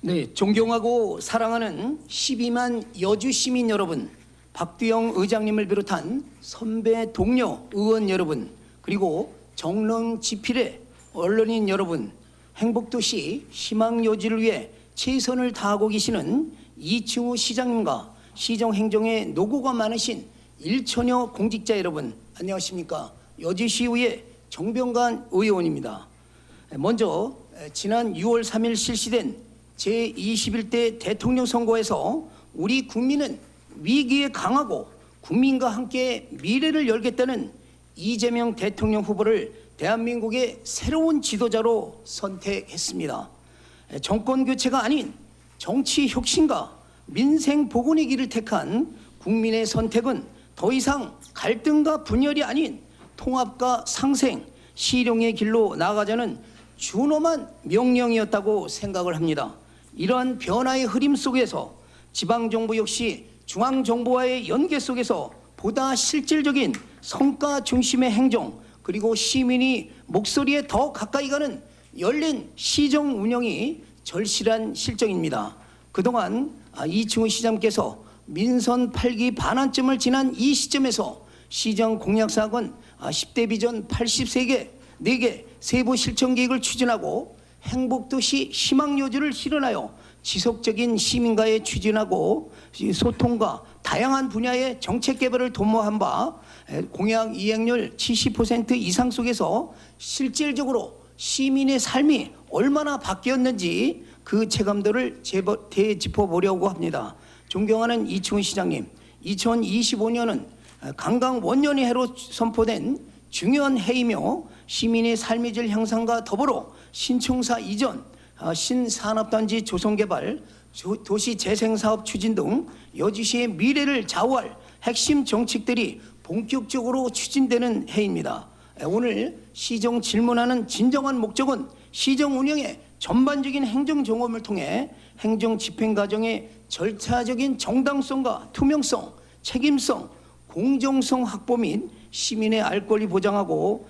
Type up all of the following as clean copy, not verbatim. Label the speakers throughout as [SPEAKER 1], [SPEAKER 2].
[SPEAKER 1] 네, 존경하고 사랑하는 12만 여주 시민 여러분, 박두영 의장님을 비롯한 선배 동료 의원 여러분, 그리고 정론 지필의 언론인 여러분, 행복도시 희망여주를 위해 최선을 다하고 계시는 이충우 시장님과 시정행정에 노고가 많으신 일천여 공직자 여러분, 안녕하십니까? 여주시의회 정병관 의원입니다. 먼저 지난 6월 3일 실시된 제21대 대통령 선거에서 우리 국민은 위기에 강하고 국민과 함께 미래를 열겠다는 이재명 대통령 후보를 대한민국의 새로운 지도자로 선택했습니다. 정권 교체가 아닌 정치 혁신과 민생 복원의 길을 택한 국민의 선택은 더 이상 갈등과 분열이 아닌 통합과 상생, 실용의 길로 나아가자는 준엄한 명령이었다고 생각을 합니다. 이러한 변화의 흐름 속에서 지방정부 역시 중앙정부와의 연계 속에서 보다 실질적인 성과 중심의 행정, 그리고 시민이 목소리에 더 가까이 가는 열린 시정 운영이 절실한 실정입니다. 그동안 이충우 시장께서 민선 8기 반환점을 지난 이 시점에서 시정 공약사항은 10대 비전 83개, 4개 세부 실천 계획을 추진하고 행복도시 희망여주를 실현하여 지속적인 시민과의 추진하고 소통과 다양한 분야의 정책 개발을 도모한 바 공약 이행률 70% 이상 속에서 실질적으로 시민의 삶이 얼마나 바뀌었는지 그 체감도를 되짚어보려고 합니다. 존경하는 이충우 시장님, 2025년은 강강 원년의 해로 선포된 중요한 해이며 시민의 삶의 질 향상과 더불어 신청사 이전, 신산업단지 조성개발, 도시재생사업 추진 등 여주시의 미래를 좌우할 핵심 정책들이 본격적으로 추진되는 해입니다. 오늘 시정 질문하는 진정한 목적은 시정 운영의 전반적인 행정 점검을 통해 행정 집행 과정의 절차적인 정당성과 투명성, 책임성, 공정성 확보 및 시민의 알 권리 보장하고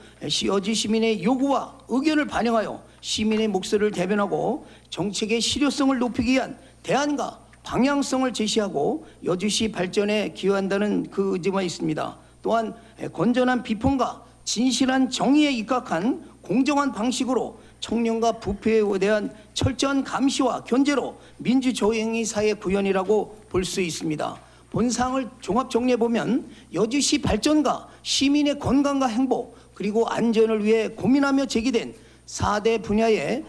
[SPEAKER 1] 여주 시민의 요구와 의견을 반영하여 시민의 목소리를 대변하고 정책의 실효성을 높이기 위한 대안과 방향성을 제시하고 여주시 발전에 기여한다는 그 의지가 있습니다. 또한 건전한 비판과 진실한 정의에 입각한 공정한 방식으로 청년과 부패에 대한 철저한 감시와 견제로 민주조행의 사회 구현이라고 볼 수 있습니다. 본사항을 종합 정리해보면 여주시 발전과 시민의 건강과 행복 그리고 안전을 위해 고민하며 제기된 4대 분야의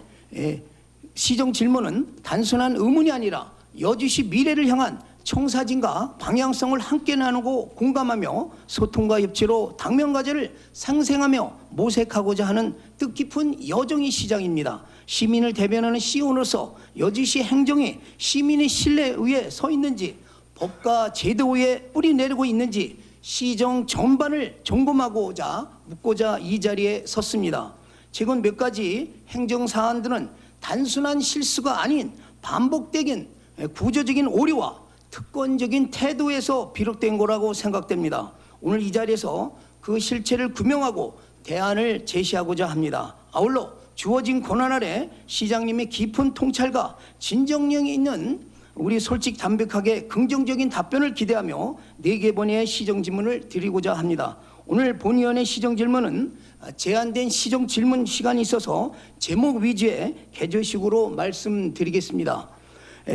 [SPEAKER 1] 시정 질문은 단순한 의문이 아니라 여주시 미래를 향한 청사진과 방향성을 함께 나누고 공감하며 소통과 협치로 당면 과제를 상생하며 모색하고자 하는 뜻깊은 여정의 시장입니다. 시민을 대변하는 시의원으로서 여주시 행정이 시민의 신뢰 위에 서 있는지, 법과 제도 위에 뿌리 내리고 있는지 시정 전반을 점검하고자 묻고자 이 자리에 섰습니다. 최근 몇 가지 행정 사안들은 단순한 실수가 아닌 반복적인 구조적인 오류와 특권적인 태도에서 비롯된 거라고 생각됩니다. 오늘 이 자리에서 그 실체를 규명하고 대안을 제시하고자 합니다. 아울러 주어진 권한 아래 시장님의 깊은 통찰과 진정성이 있는 우리 솔직 담백하게 긍정적인 답변을 기대하며 4개 번의 시정 질문을 드리고자 합니다. 오늘 본위원회 시정 질문은 제한된 시정 질문 시간이 있어서 제목 위주의 개조식으로 말씀드리겠습니다.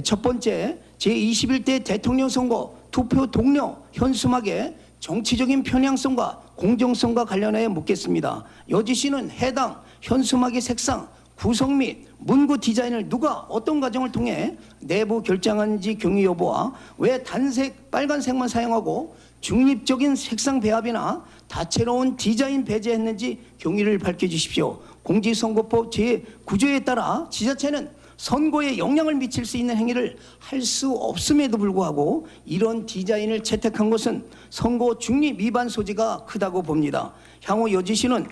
[SPEAKER 1] 첫 번째, 제21대 대통령 선거 투표 동료 현수막의 정치적인 편향성과 공정성과 관련하여 묻겠습니다. 여주시는 해당 현수막의 색상, 구성 및 문구 디자인을 누가 어떤 과정을 통해 내부 결정한지 경위 여부와 왜 단색, 빨간색만 사용하고 중립적인 색상 배합이나 다채로운 디자인 배제했는지 경위를 밝혀주십시오. 공직선거법 제9조에 따라 지자체는 선거에 영향을 미칠 수 있는 행위를 할 수 없음에도 불구하고 이런 디자인을 채택한 것은 선거 중립 위반 소지가 크다고 봅니다. 향후 여주시는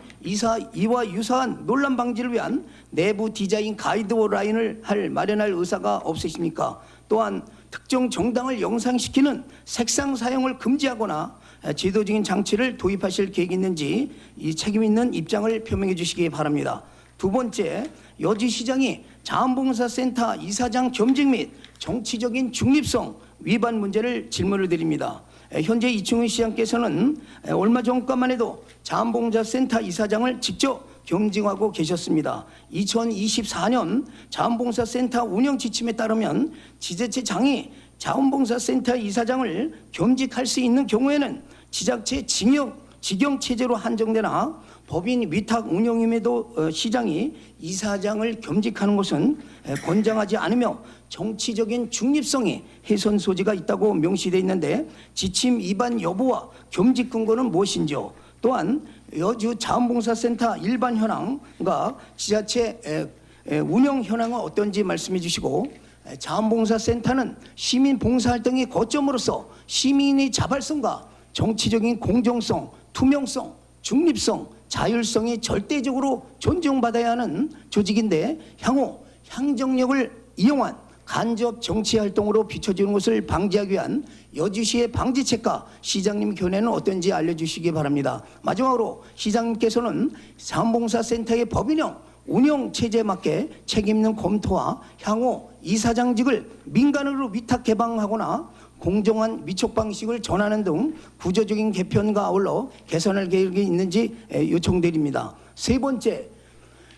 [SPEAKER 1] 이와 유사한 논란 방지를 위한 내부 디자인 가이드라인을 마련할 의사가 없으십니까? 또한 특정 정당을 영상시키는 색상 사용을 금지하거나 제도적인 장치를 도입하실 계획이 있는지 이 책임 있는 입장을 표명해 주시기 바랍니다. 두 번째, 여주시장이 자원봉사센터 이사장 겸직 및 정치적인 중립성 위반 문제를 질문을 드립니다. 현재 이충희 시장께서는 얼마 전까만 해도 자원봉사센터 이사장을 직접 겸직하고 계셨습니다. 2024년 자원봉사센터 운영 지침에 따르면 지자체장이 자원봉사센터 이사장을 겸직할 수 있는 경우에는 지자체 직영 체제로 한정되나 법인 위탁 운영임에도 시장이 이사장을 겸직하는 것은 권장하지 않으며 정치적인 중립성이 훼손 소지가 있다고 명시되어 있는데 지침 위반 여부와 겸직 근거는 무엇인지요? 또한 여주 자원봉사센터 일반 현황과 지자체 운영 현황은 어떤지 말씀해 주시고, 자원봉사센터는 시민 봉사활동의 거점으로서 시민의 자발성과 정치적인 공정성, 투명성, 중립성, 자율성이 절대적으로 존중받아야 하는 조직인데 향후 행정력을 이용한 간접 정치 활동으로 비춰지는 것을 방지하기 위한 여주시의 방지책과 시장님 견해는 어떤지 알려주시기 바랍니다. 마지막으로 시장님께서는 자원봉사센터의 법인형 운영 체제에 맞게 책임있는 검토와 향후 이사장직을 민간으로 위탁 개방하거나 공정한 위촉 방식을 전하는 등 구조적인 개편과 아울러 개선할 계획이 있는지 요청드립니다. 세 번째,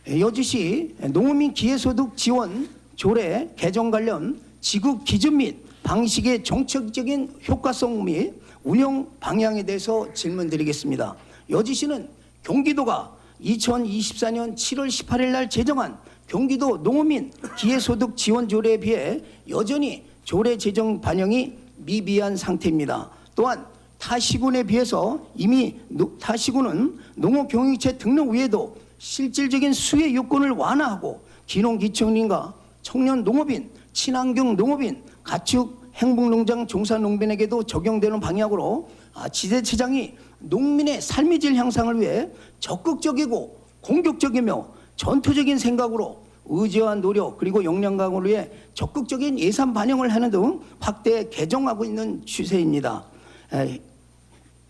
[SPEAKER 1] 여주시 농어민 기회소득 지원 조례 개정 관련 지급 기준 및 방식의 정책적인 효과성 및 운영 방향에 대해서 질문드리겠습니다. 여주시는 경기도가 2024년 7월 18일 날 제정한 경기도 농어민 기회소득 지원 조례에 비해 여전히 조례 제정 반영이 미비한 상태입니다. 또한 타 시군에 비해서 이미 타 시군은 농업경영체 등록 외에도 실질적인 수혜 요건을 완화하고 기농기촌인과 청년 농업인, 친환경 농업인, 가축 행복농장 종사 농민에게도 적용되는 방향으로 지자체장이 농민의 삶의 질 향상을 위해 적극적이고 공격적이며 전투적인 생각으로 의지와 노력 그리고 역량 강화를 위해 적극적인 예산 반영을 하는 등 확대 개정하고 있는 추세입니다.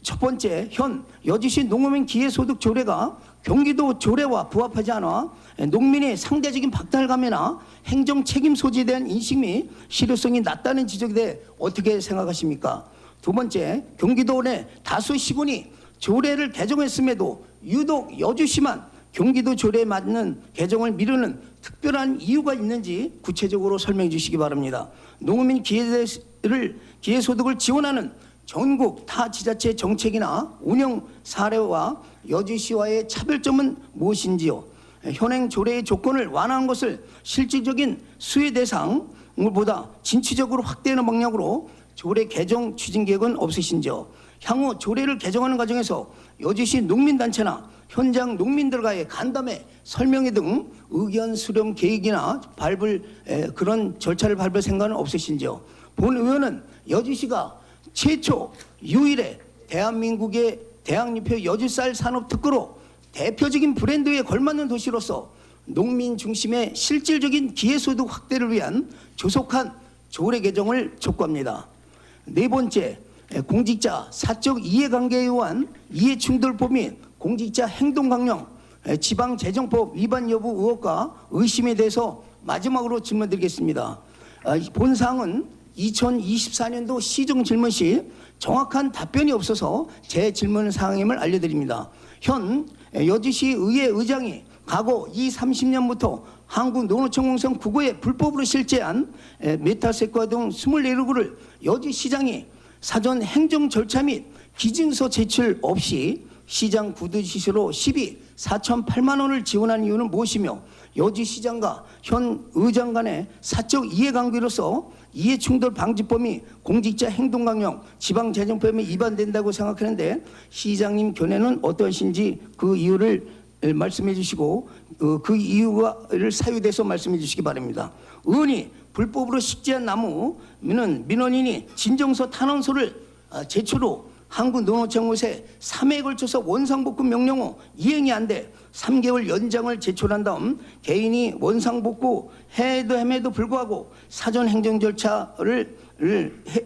[SPEAKER 1] 첫 번째, 현 여주시 농어민 기회소득 조례가 경기도 조례와 부합하지 않아 농민의 상대적인 박탈감이나 행정 책임 소지에 대한 인식 및 실효성이 낮다는 지적에 대해 어떻게 생각하십니까? 두 번째, 경기도 내 다수 시군이 조례를 개정했음에도 유독 여주시만 경기도 조례에 맞는 개정을 미루는 특별한 이유가 있는지 구체적으로 설명해 주시기 바랍니다. 농어민 기회소득을 지원하는 전국 타 지자체 정책이나 운영 사례와 여주시와의 차별점은 무엇인지요? 현행 조례의 조건을 완화한 것을 실질적인 수혜 대상보다 진취적으로 확대하는 방향으로 조례 개정 추진 계획은 없으신지요? 향후 조례를 개정하는 과정에서 여주시 농민단체나 현장 농민들과의 간담회, 설명회 등 의견 수렴 계획이나 그런 절차를 밟을 생각은 없으신지요? 본 의원은 여주시가 최초 유일의 대한민국의 대학리표 여주쌀 산업 특구로 대표적인 브랜드에 걸맞는 도시로서 농민 중심의 실질적인 기회소득 확대를 위한 조속한 조례 개정을 촉구합니다. 네 번째, 공직자 사적 이해관계에 의한 이해충돌법 및 공직자 행동강령 지방재정법 위반 여부 의혹과 의심에 대해서 마지막으로 질문드리겠습니다. 본 사항은 2024년도 시정 질문 시 정확한 답변이 없어서 제 질문 사항임을 알려드립니다. 현 여주시 의회 의장이 과거 30년부터 한국농어촌공선 9구에 불법으로 실제한 메타세과 등 24구를 여주시장이 사전 행정 절차 및 기증서 제출 없이 시장 구두지시로 4,008만 원을 지원한 이유는 무엇이며 여주시장과 현 의장 간의 사적 이해관계로서 이해충돌 방지법이 공직자 행동강령 지방재정법에 위반된다고 생각하는데 시장님 견해는 어떠신지 그 이유를 말씀해 주시고 그 이유를 사유돼서 말씀해 주시기 바랍니다. 의원이 불법으로 식재한 나무는 민원인이 진정서 탄원서를 제출 후 한국농어촌공사에 3회에 걸쳐서 원상복구 명령 후 이행이 안 돼 3개월 연장을 제출한 다음 개인이 원상복구 해도 불구하고 사전 행정 절차를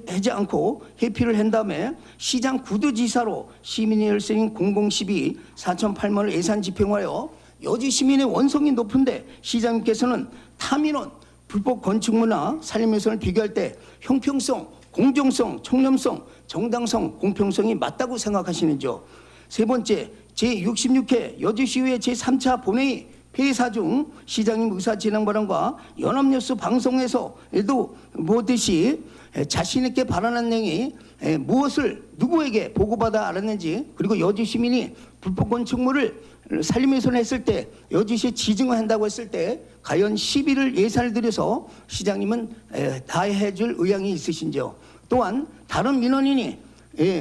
[SPEAKER 1] 하지 않고 회피를 한 다음에 시장 구두지사로 시민의 혈세인 0012 4,008만 원을 예산 집행하여 여주 시민의 원성이 높은데 시장님께서는 타민원, 불법 건축물이나 산림훼손을 비교할 때 형평성, 공정성, 청렴성, 정당성, 공평성이 맞다고 생각하시는지요? 세 번째, 제66회 여주시의회 제3차 본회의 폐사 중 시장님 의사진행 발언과 연합뉴스 방송에서도 보듯이 자신 있게 발언한 내용이 무엇을 누구에게 보고받아 알았는지, 그리고 여주 시민이 불법 건축물을 산림훼손했을 때 여주시에 지정을 한다고 했을 때 과연 시비를 예산을 들여서 시장님은 다 해줄 의향이 있으신지요? 또한 다른 민원인이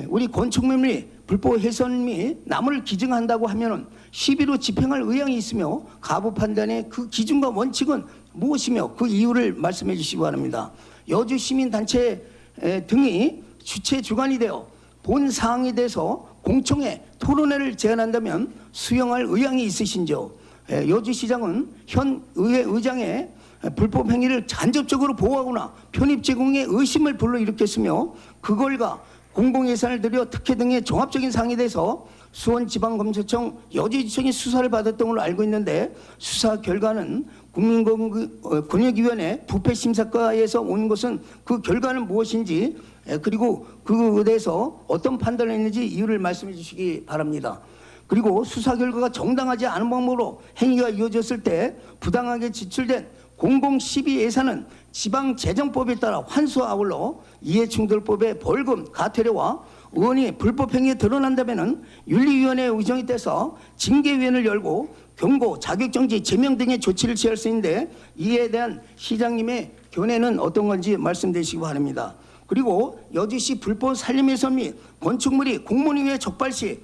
[SPEAKER 1] 우리 건축물이 불법 훼손 및 납을 기증한다고 하면은 시비로 집행할 의향이 있으며 가부 판단의 그 기준과 원칙은 무엇이며 그 이유를 말씀해 주시기 바랍니다. 여주 시민단체 등이 주체 주관이 되어 본 사항에 대해서 공청회 토론회를 제안한다면 수용할 의향이 있으신지요? 여주시장은 현 의회 의장의 불법 행위를 간접적으로 보호하거나 편입 제공에 의심을 불러일으켰으며 그걸과 공공예산을 들여 특혜 등의 종합적인 사항에 대해서 수원지방검찰청 여주지청이 수사를 받았던 걸로 알고 있는데 수사 결과는 국민권익위원회 부패심사과에서 온 것은 그 결과는 무엇인지 그리고 그에 대해서 어떤 판단을 했는지 이유를 말씀해 주시기 바랍니다. 그리고 수사 결과가 정당하지 않은 방법으로 행위가 이어졌을 때 부당하게 지출된 공공시비 예산은 지방재정법에 따라 환수와 아울러 이해충돌법의 벌금, 가태료와 의원이 불법 행위에 드러난다면 윤리위원회 의정이 돼서 징계위원회를 열고 경고, 자격정지, 제명 등의 조치를 취할 수 있는데 이에 대한 시장님의 견해는 어떤 건지 말씀드리시기 바랍니다. 그리고 여주시 불법 산림훼손 및 건축물이 공무원위에 적발 시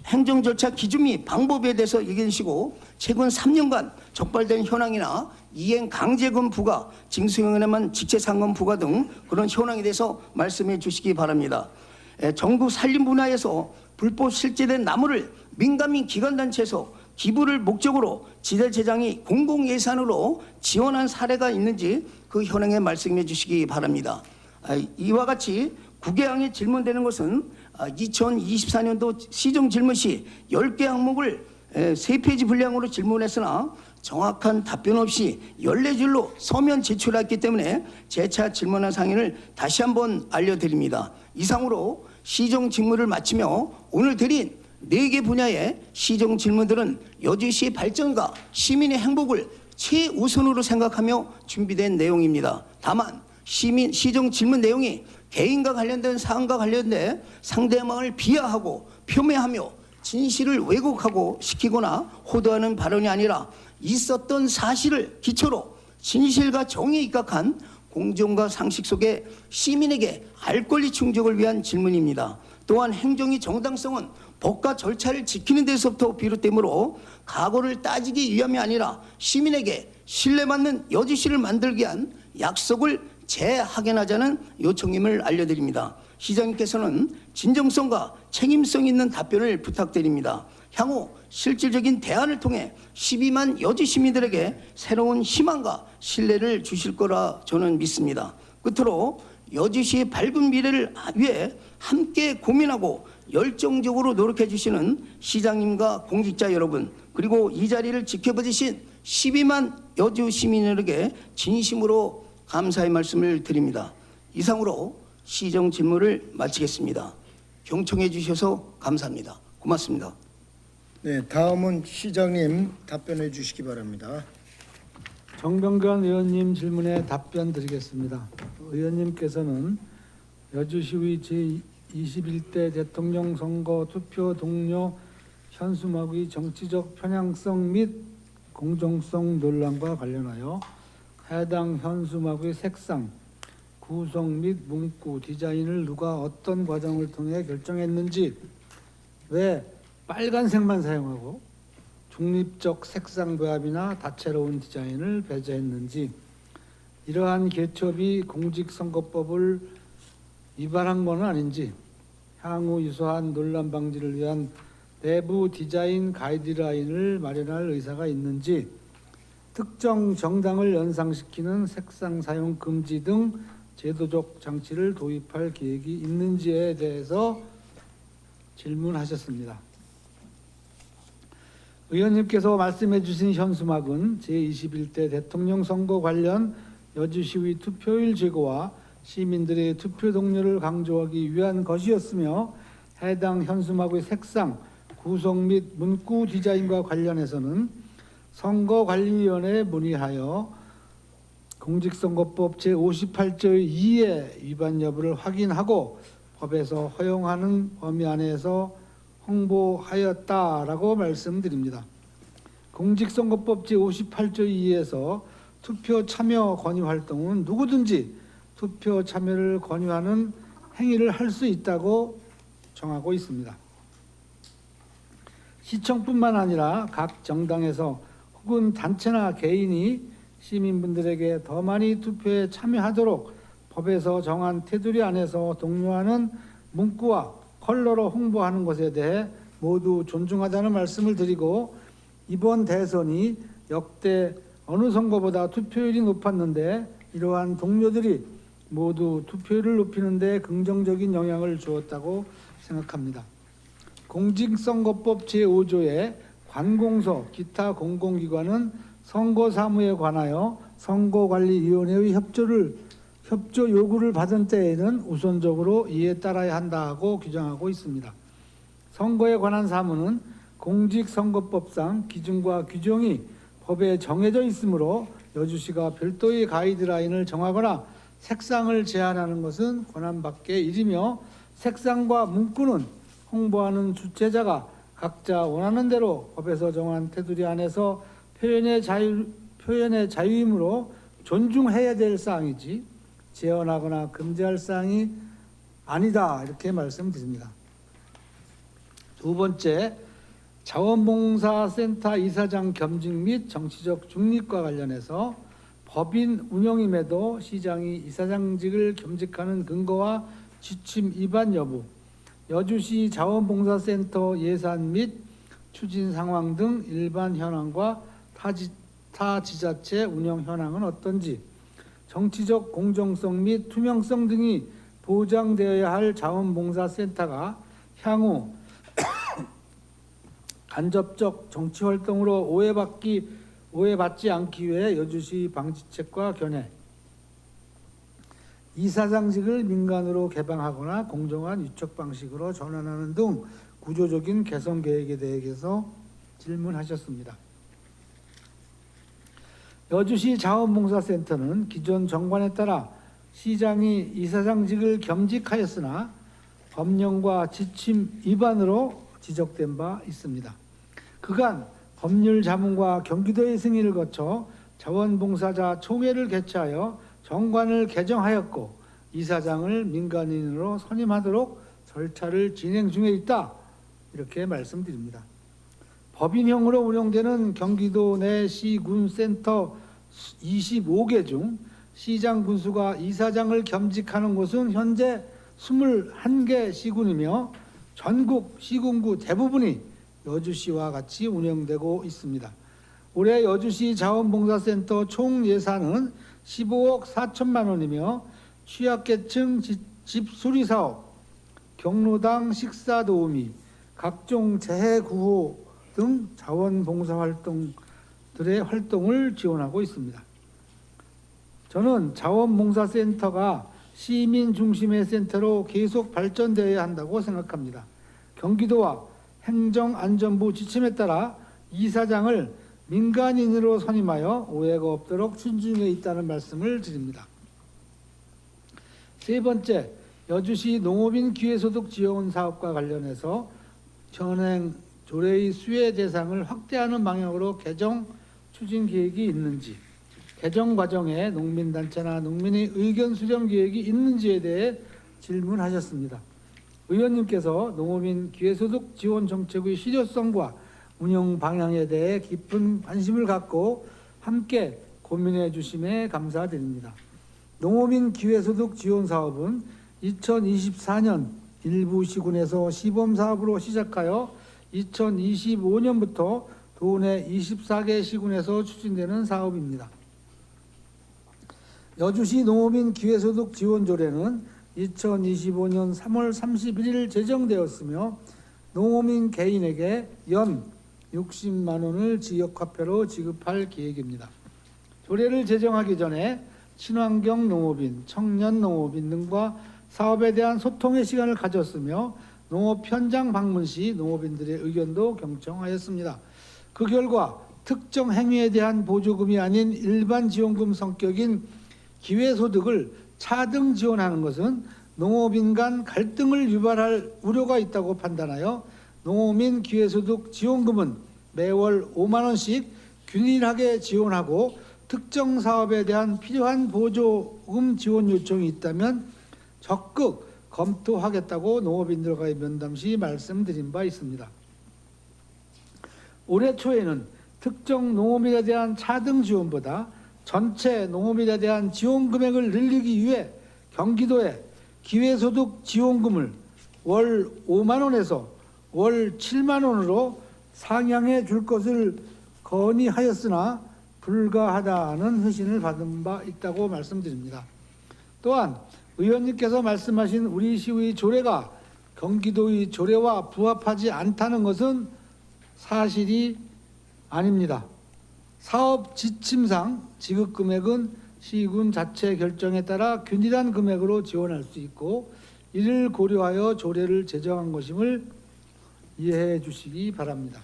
[SPEAKER 1] 행정 절차 기준 및 방법에 대해서 얘기해 주시고 최근 3년간 적발된 현황이나 이행 강제금 부과, 징수형에만 직채상금 부과 등 그런 현황에 대해서 말씀해 주시기 바랍니다. 정부 산림 분야에서 불법 실제된 나무를 민간민 기관단체에서 기부를 목적으로 지자체장이 공공예산으로 지원한 사례가 있는지 그 현황에 말씀해 주시기 바랍니다. 이와 같이 9개항에 질문되는 것은 2024년도 시정 질문 시 10개 항목을 3페이지 분량으로 질문했으나 정확한 답변 없이 14줄로 서면 제출했기 때문에 재차 질문한 사항을 다시 한번 알려드립니다. 이상으로 시정 질문을 마치며 오늘 드린 4개 분야의 시정 질문들은 여주시의 발전과 시민의 행복을 최우선으로 생각하며 준비된 내용입니다. 다만 시정 질문 내용이 개인과 관련된 사안과 관련된 상대방을 비하하고 폄훼하며 진실을 왜곡하고 시키거나 호도하는 발언이 아니라 있었던 사실을 기초로 진실과 정의에 입각한 공정과 상식 속에 시민에게 알 권리 충족을 위한 질문입니다. 또한 행정의 정당성은 법과 절차를 지키는 데서부터 비롯되므로 과거를 따지기 위함이 아니라 시민에게 신뢰받는 여주시를 만들기 위한 약속을 재확인하자는 요청임을 알려드립니다. 시장님께서는 진정성과 책임성 있는 답변을 부탁드립니다. 향후 실질적인 대안을 통해 12만 여주 시민들에게 새로운 희망과 신뢰를 주실 거라 저는 믿습니다. 끝으로 여주시의 밝은 미래를 위해 함께 고민하고 열정적으로 노력해 주시는 시장님과 공직자 여러분, 그리고 이 자리를 지켜봐 주신 12만 여주 시민들에게 진심으로 감사의 말씀을 드립니다. 이상으로 시정 질문을 마치겠습니다. 경청해 주셔서 감사합니다. 고맙습니다.
[SPEAKER 2] 네, 다음은 시장님 답변해 주시기 바랍니다.
[SPEAKER 3] 정병관 의원님 질문에 답변 드리겠습니다. 의원님께서는 여주시의 제21대 대통령 선거 투표 동료 현수막의 정치적 편향성 및 공정성 논란과 관련하여 해당 현수막의 색상, 구성 및 문구, 디자인을 누가 어떤 과정을 통해 결정했는지, 왜 빨간색만 사용하고 중립적 색상 배합이나 다채로운 디자인을 배제했는지, 이러한 개첩이 공직선거법을 위반한 것은 아닌지, 향후 유사한 논란 방지를 위한 내부 디자인 가이드라인을 마련할 의사가 있는지, 특정 정당을 연상시키는 색상 사용 금지 등 제도적 장치를 도입할 계획이 있는지에 대해서 질문하셨습니다. 의원님께서 말씀해 주신 현수막은 제21대 대통령 선거 관련 여주시의 투표율 제고와 시민들의 투표 동료를 강조하기 위한 것이었으며 해당 현수막의 색상, 구성 및 문구 디자인과 관련해서는 선거관리위원회에 문의하여 공직선거법 제58조의 2의 위반 여부를 확인하고 법에서 허용하는 범위 안에서 홍보하였다라고 말씀드립니다. 공직선거법 제58조 2에서 투표 참여 권유 활동은 누구든지 투표 참여를 권유하는 행위를 할 수 있다고 정하고 있습니다. 시청뿐만 아니라 각 정당에서 혹은 단체나 개인이 시민분들에게 더 많이 투표에 참여하도록 법에서 정한 테두리 안에서 독려하는 문구와 컬러로 홍보하는 것에 대해 모두 존중하다는 말씀을 드리고, 이번 대선이 역대 어느 선거보다 투표율이 높았는데 이러한 동료들이 모두 투표율을 높이는 데 긍정적인 영향을 주었다고 생각합니다. 공직선거법 제5조의 관공서, 기타 공공기관은 선거 사무에 관하여 선거관리위원회의 협조 요구를 받은 때에는 우선적으로 이에 따라야 한다고 규정하고 있습니다. 선거에 관한 사무는 공직선거법상 기준과 규정이 법에 정해져 있으므로 여주시가 별도의 가이드라인을 정하거나 색상을 제한하는 것은 권한 밖의 일이며, 색상과 문구는 홍보하는 주최자가 각자 원하는 대로 법에서 정한 테두리 안에서 표현의 자유이므로 존중해야 될 사항이지 제한하거나 금지할 사항이 아니다, 이렇게 말씀드립니다. 두 번째, 자원봉사센터 이사장 겸직 및 정치적 중립과 관련해서 법인 운영임에도 시장이 이사장직을 겸직하는 근거와 지침 위반 여부, 여주시 자원봉사센터 예산 및 추진 상황 등 일반 현황과 타 지자체 운영 현황은 어떤지, 정치적 공정성 및 투명성 등이 보장되어야 할 자원봉사센터가 향후 간접적 정치 활동으로 오해받지 않기 위해 여주시 방지책과 견해, 이사장직을 민간으로 개방하거나 공정한 유척 방식으로 전환하는 등 구조적인 개선 계획에 대해서 질문하셨습니다. 여주시 자원봉사센터는 기존 정관에 따라 시장이 이사장직을 겸직하였으나 법령과 지침 위반으로 지적된 바 있습니다. 그간 법률 자문과 경기도의 승인을 거쳐 자원봉사자 총회를 개최하여 정관을 개정하였고 이사장을 민간인으로 선임하도록 절차를 진행 중에 있다, 이렇게 말씀드립니다. 법인형으로 운영되는 경기도 내 시군 센터 25개 중 시장 군수가 이사장을 겸직하는 곳은 현재 21개 시군이며 전국 시군구 대부분이 여주시와 같이 운영되고 있습니다. 올해 여주시 자원봉사센터 총 예산은 15억 4천만 원이며 취약계층 집 수리 사업, 경로당 식사 도우미, 각종 재해 구호 등 자원봉사 활동들의 활동을 지원하고 있습니다. 저는 자원봉사센터가 시민 중심의 센터로 계속 발전되어야 한다고 생각합니다. 경기도와 행정안전부 지침에 따라 이사장을 민간인으로 선임하여 오해가 없도록 추진 중에 있다는 말씀을 드립니다. 세 번째, 여주시 농업인 기회소득 지원 사업과 관련해서 현행 조례의 수혜 대상을 확대하는 방향으로 개정 추진 계획이 있는지, 개정 과정에 농민단체나 농민의 의견 수렴 계획이 있는지에 대해 질문하셨습니다. 의원님께서 농업인 기회소득 지원 정책의 실효성과 운영 방향에 대해 깊은 관심을 갖고 함께 고민해 주심에 감사드립니다. 농업인 기회소득 지원 사업은 2024년 일부 시군에서 시범사업으로 시작하여 2025년부터 도내 24개 시군에서 추진되는 사업입니다. 여주시 농업인 기회소득 지원 조례는 2025년 3월 31일 제정되었으며 농업인 개인에게 연 60만 원을 지역화폐로 지급할 계획입니다. 조례를 제정하기 전에 친환경 농업인, 청년 농업인 등과 사업에 대한 소통의 시간을 가졌으며 농업 현장 방문 시 농업인들의 의견도 경청하였습니다. 그 결과 특정 행위에 대한 보조금이 아닌 일반 지원금 성격인 기회소득을 차등 지원하는 것은 농업인 간 갈등을 유발할 우려가 있다고 판단하여 농어민 기회소득 지원금은 매월 5만 원씩 균일하게 지원하고 특정 사업에 대한 필요한 보조금 지원 요청이 있다면 적극 검토하겠다고 농업인들과의 면담 시 말씀드린 바 있습니다. 올해 초에는 특정 농업인에 대한 차등 지원보다 전체 농업인에 대한 지원 금액을 늘리기 위해 경기도에 기회소득 지원금을 월 5만 원에서 월 7만 원으로 상향해 줄 것을 건의하였으나 불가하다는 회신을 받은 바 있다고 말씀드립니다. 또한 의원님께서 말씀하신 우리 시의 조례가 경기도의 조례와 부합하지 않다는 것은 사실이 아닙니다. 사업 지침상 지급 금액은 시군 자체 결정에 따라 균일한 금액으로 지원할 수 있고 이를 고려하여 조례를 제정한 것임을 이해해 주시기 바랍니다.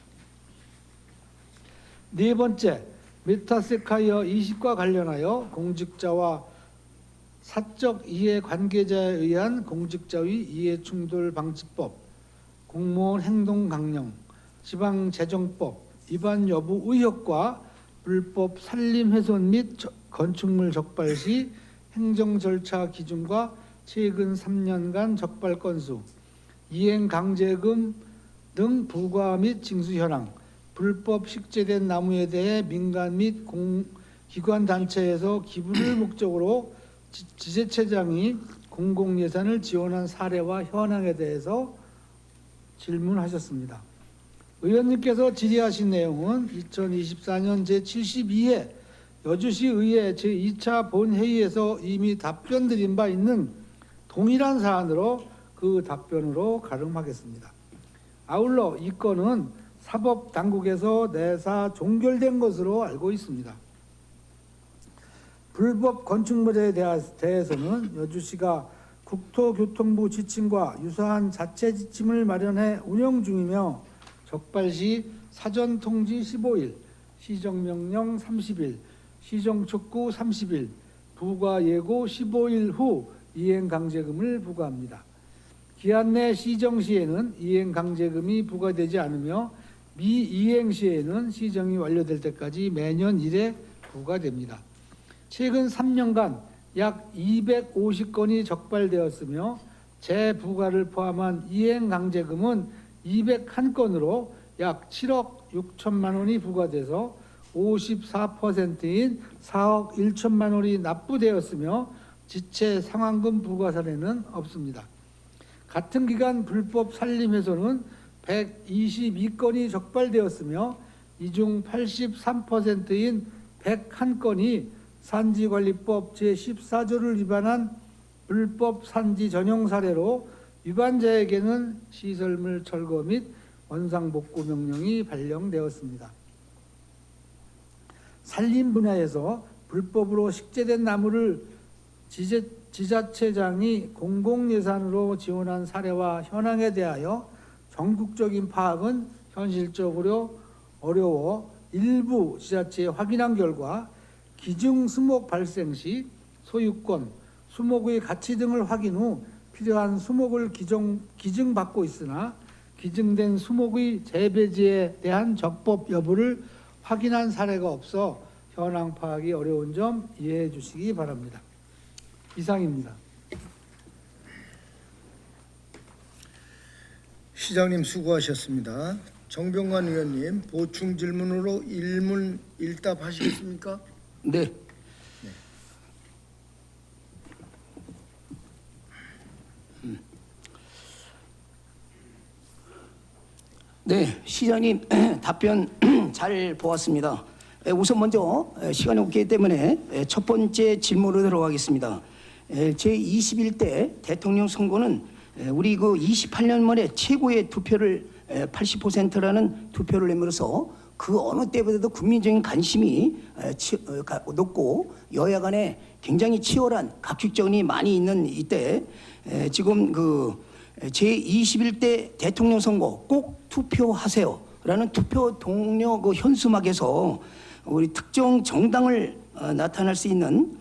[SPEAKER 3] 네 번째, 메타세카이어 20과 관련하여 공직자와 사적 이해 관계자에 의한 공직자의 이해충돌 방지법, 공무원 행동 강령, 지방재정법 위반 여부 의혹과 불법 산림 훼손 및 건축물 적발 시 행정 절차 기준과 최근 3년간 적발 건수, 이행 강제금 등 부과 및 징수 현황, 불법 식재된 나무에 대해 민간 및 기관 단체에서 기부를 목적으로 지자체장이 공공예산을 지원한 사례와 현황에 대해서 질문하셨습니다. 의원님께서 질의하신 내용은 2024년 제72회 여주시의회 제2차 본회의에서 이미 답변 드린 바 있는 동일한 사안으로 그 답변으로 가름하겠습니다. 아울러 이 건은 사법당국에서 내사 종결된 것으로 알고 있습니다. 불법 건축물에 대해서는 여주시가 국토교통부 지침과 유사한 자체 지침을 마련해 운영 중이며 적발 시 사전 통지 15일, 시정명령 30일, 시정촉구 30일, 부과 예고 15일 후 이행강제금을 부과합니다. 기한 내 시정 시에는 이행강제금이 부과되지 않으며 미이행 시에는 시정이 완료될 때까지 매년 1회 부과됩니다. 최근 3년간 약 250건이 적발되었으며 재부과를 포함한 이행강제금은 201건으로 약 7억 6천만 원이 부과돼서 54%인 4억 1천만 원이 납부되었으며 지체 상환금 부과 사례는 없습니다. 같은 기간 불법 산림훼손은 122건이 적발되었으며 이 중 83%인 101건이 산지관리법 제14조를 위반한 불법 산지 전용 사례로 위반자에게는 시설물 철거 및 원상복구 명령이 발령되었습니다. 산림 분야에서 불법으로 식재된 나무를 지자체장이 공공예산으로 지원한 사례와 현황에 대하여 전국적인 파악은 현실적으로 어려워 일부 지자체에 확인한 결과 기증 수목 발생 시 소유권, 수목의 가치 등을 확인 후 필요한 수목을 기증받고 있으나 기증된 수목의 재배지에 대한 적법 여부를 확인한 사례가 없어 현황 파악이 어려운 점 이해해 주시기 바랍니다. 이상입니다.
[SPEAKER 2] 시장님 수고하셨습니다. 정병관 의원님 보충 질문으로 일문1답 하시겠습니까?
[SPEAKER 1] 네. 네, 시장님 답변 잘 보았습니다. 우선 먼저 시간이 없기 때문에 첫 번째 질문으로 들어가겠습니다. 제21대 대통령 선거는 우리 그 28년 만에 최고의 투표를 80%라는 투표를 내므로써 그 어느 때보다도 국민적인 관심이 높고 여야 간에 굉장히 치열한 각축전이 많이 있는 이때 지금 그 제21대 대통령 선거 꼭 투표하세요라는 투표 동료 그 현수막에서 우리 특정 정당을 나타낼 수 있는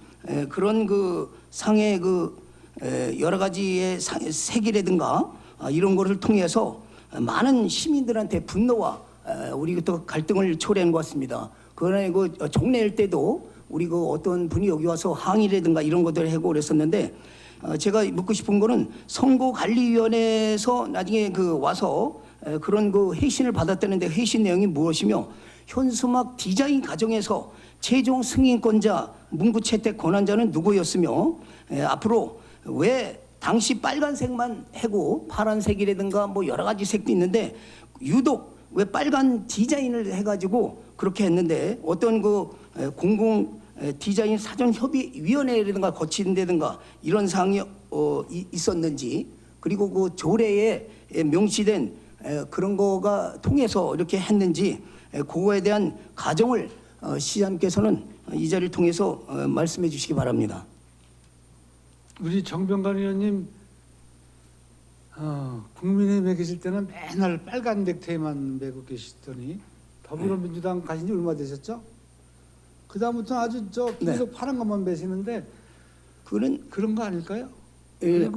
[SPEAKER 1] 그런 그 상의 그 여러 가지의 색이라든가 이런 것을 통해서 많은 시민들한테 분노와 우리 또 갈등을 초래한 것 같습니다. 그러나 그 종례일 때도 우리 그 어떤 분이 여기 와서 항의라든가 이런 것들을 하고 그랬었는데 제가 묻고 싶은 거는 선거관리위원회에서 나중에 그 와서 그런 그 회신을 받았다는데 회신 내용이 무엇이며 현수막 디자인 과정에서 최종 승인권자 문구 채택 권한자는 누구였으며 앞으로 왜 당시 빨간색만 하고 파란색이라든가 뭐 여러 가지 색도 있는데 유독 왜 빨간 디자인을 해가지고 그렇게 했는데 어떤 그 공공 디자인 사전 협의 위원회라든가 거친다든가 이런 사항이 있었는지 그리고 그 조례에 명시된 그런 거가 통해서 이렇게 했는지 그거에 대한 과정을 시장님께서는 이 자리를 통해서 말씀해 주시기 바랍니다.
[SPEAKER 3] 우리 정병관 의원님 국민의힘에 계실 때는 맨날 빨간 넥타이만 메고 계시더니 더불어민주당 가신 지 얼마 되셨죠? 그 다음부터 아주 계속 파란 것만 매시는데 그런 거 아닐까요?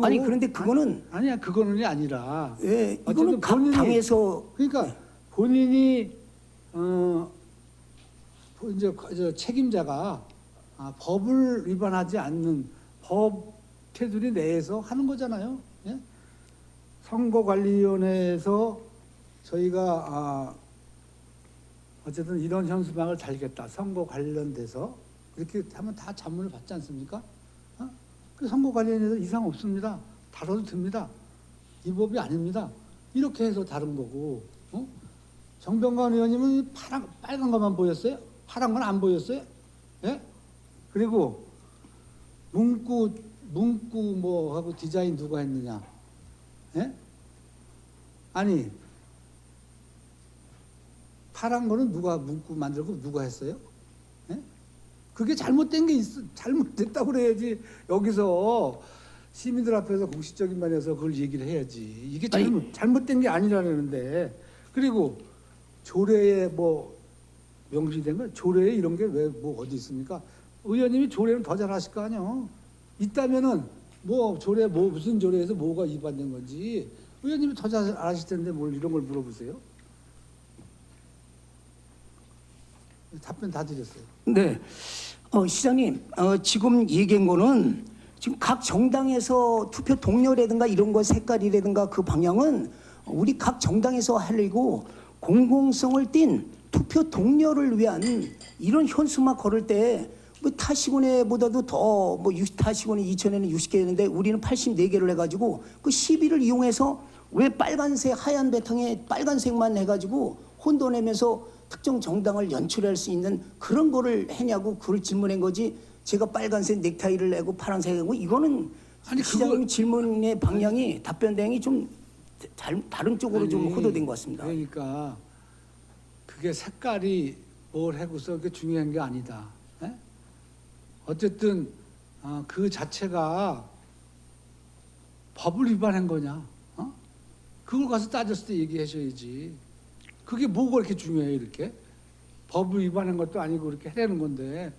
[SPEAKER 1] 아니 그런데 그거는
[SPEAKER 3] 아니야 그거는 아니라
[SPEAKER 1] 이거는 각 당에서
[SPEAKER 3] 그러니까 본인이 이제 책임자가 법을 위반하지 않는 법 테두리 내에서 하는 거잖아요. 예? 선거관리위원회에서 저희가 어쨌든 이런 현수막을 달겠다. 선거 관련돼서 이렇게 하면 다 자문을 받지 않습니까? 그 선거관리위원회에서 이상 없습니다. 다뤄도 됩니다. 이 법이 아닙니다. 이렇게 해서 다른 거고. 정병관 의원님은 빨간 것만 보였어요? 파란 건 안 보였어요? 예? 그리고 문구 뭐 하고 디자인 누가 했느냐? 예? 아니 파란 거는 누가 문구 만들고 누가 했어요? 예? 그게 잘못된 게 잘못됐다고 그래야지 여기서 시민들 앞에서 공식적인 말에서 그걸 얘기를 해야지. 이게 잘못된 게 아니라는데 그리고 조례에 뭐 명시된 거 조례에 이런 게 왜 뭐 어디 있습니까? 의원님이 조례는 더 잘하실 거 아니요. 있다면은 뭐 조례 뭐 무슨 조례에서 뭐가 위반된 건지 의원님이 더 잘 아실 텐데 뭘 이런 걸 물어보세요? 답변 다 드렸어요.
[SPEAKER 1] 네, 시장님 지금 얘기한 거는 지금 각 정당에서 투표 동료라든가 이런 거 색깔이라든가 그 방향은 우리 각 정당에서 하려고 공공성을 띤 투표 동료를 위한 이런 현수막 걸을 때 뭐 타시군에보다도 더 뭐 타시군이 2000에는 60개였는데 우리는 84개를 해가지고 그 시비를 이용해서 왜 빨간색 하얀 바탕에 빨간색만 해가지고 혼돈내면서 특정 정당을 연출할 수 있는 그런 거를 했냐고 그걸 질문한 거지. 제가 빨간색 넥타이를 내고 파란색 하고 이거는 아니 시장님 질문의 방향이 답변 대행이 좀 다른 쪽으로 좀 호도된 것 같습니다.
[SPEAKER 3] 그러니까 그게 색깔이 뭘 하고서 그게 중요한 게 아니다. 에? 어쨌든 그 자체가 법을 위반한 거냐? 그걸 가서 따졌을 때 얘기하셔야지. 그게 뭐가 그렇게 중요해요, 이렇게? 법을 위반한 것도 아니고 그렇게 해라는 건데.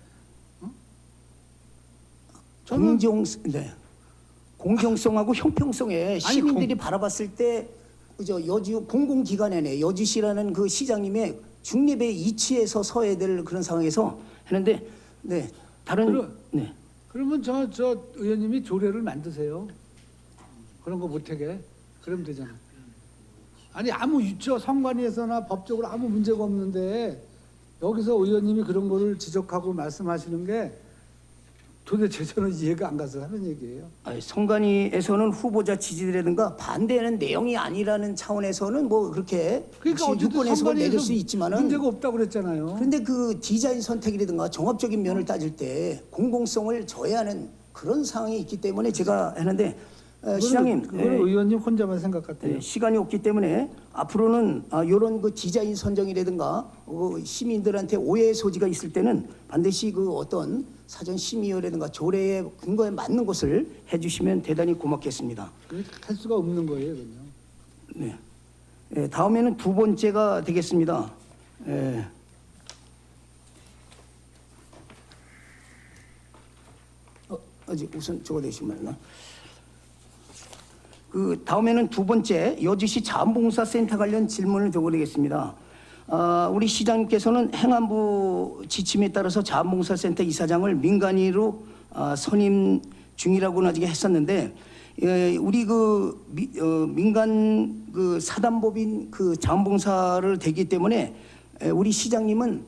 [SPEAKER 1] 공정성하고 형평성에 시민들이 바라봤을 때 여주 공공기관에 여주시라는 그 시장님의 중립의 이치에서 서야 될 그런 상황에서 했는데
[SPEAKER 3] 그러면 저 의원님이 조례를 만드세요. 그런 거 못하게. 그러면 되잖아. 아니 저 선관위에서나 법적으로 아무 문제가 없는데 여기서 의원님이 그런 거를 지적하고 말씀하시는 게 도대체 저는 이해가 안 가서 하는 얘기예요.
[SPEAKER 1] 선관위에서는 후보자 지지라든가 반대하는 내용이 아니라는 차원에서는 뭐 그렇게
[SPEAKER 3] 그러니까
[SPEAKER 1] 유권에서 내릴 수 있지만은
[SPEAKER 3] 문제가 없다고 그랬잖아요.
[SPEAKER 1] 그런데 그 디자인 선택이라든가 종합적인 면을 따질 때 공공성을 저해하는 그런 상황이 있기 때문에 제가 하는데 시장님,
[SPEAKER 3] 그걸 의원님 혼자만 생각 같아요.
[SPEAKER 1] 시간이 없기 때문에 앞으로는 이런 그 디자인 선정이라든가 시민들한테 오해의 소지가 있을 때는 반드시 그 어떤 사전 심의라든가 조례의 근거에 맞는 것을 해주시면 대단히 고맙겠습니다.
[SPEAKER 3] 할 수가 없는 거예요, 그냥.
[SPEAKER 1] 네. 다음에는 두 번째가 되겠습니다. 아직 우선 저거 되시면 그 다음에는 두 번째 여주시 자원봉사센터 관련 질문을 드리겠습니다. 우리 시장님께서는 행안부 지침에 따라서 자원봉사센터 이사장을 민간인으로 선임 중이라고는 아직 했었는데 우리 그 민간 그 사단법인 그 자원봉사를 되기 때문에 우리 시장님은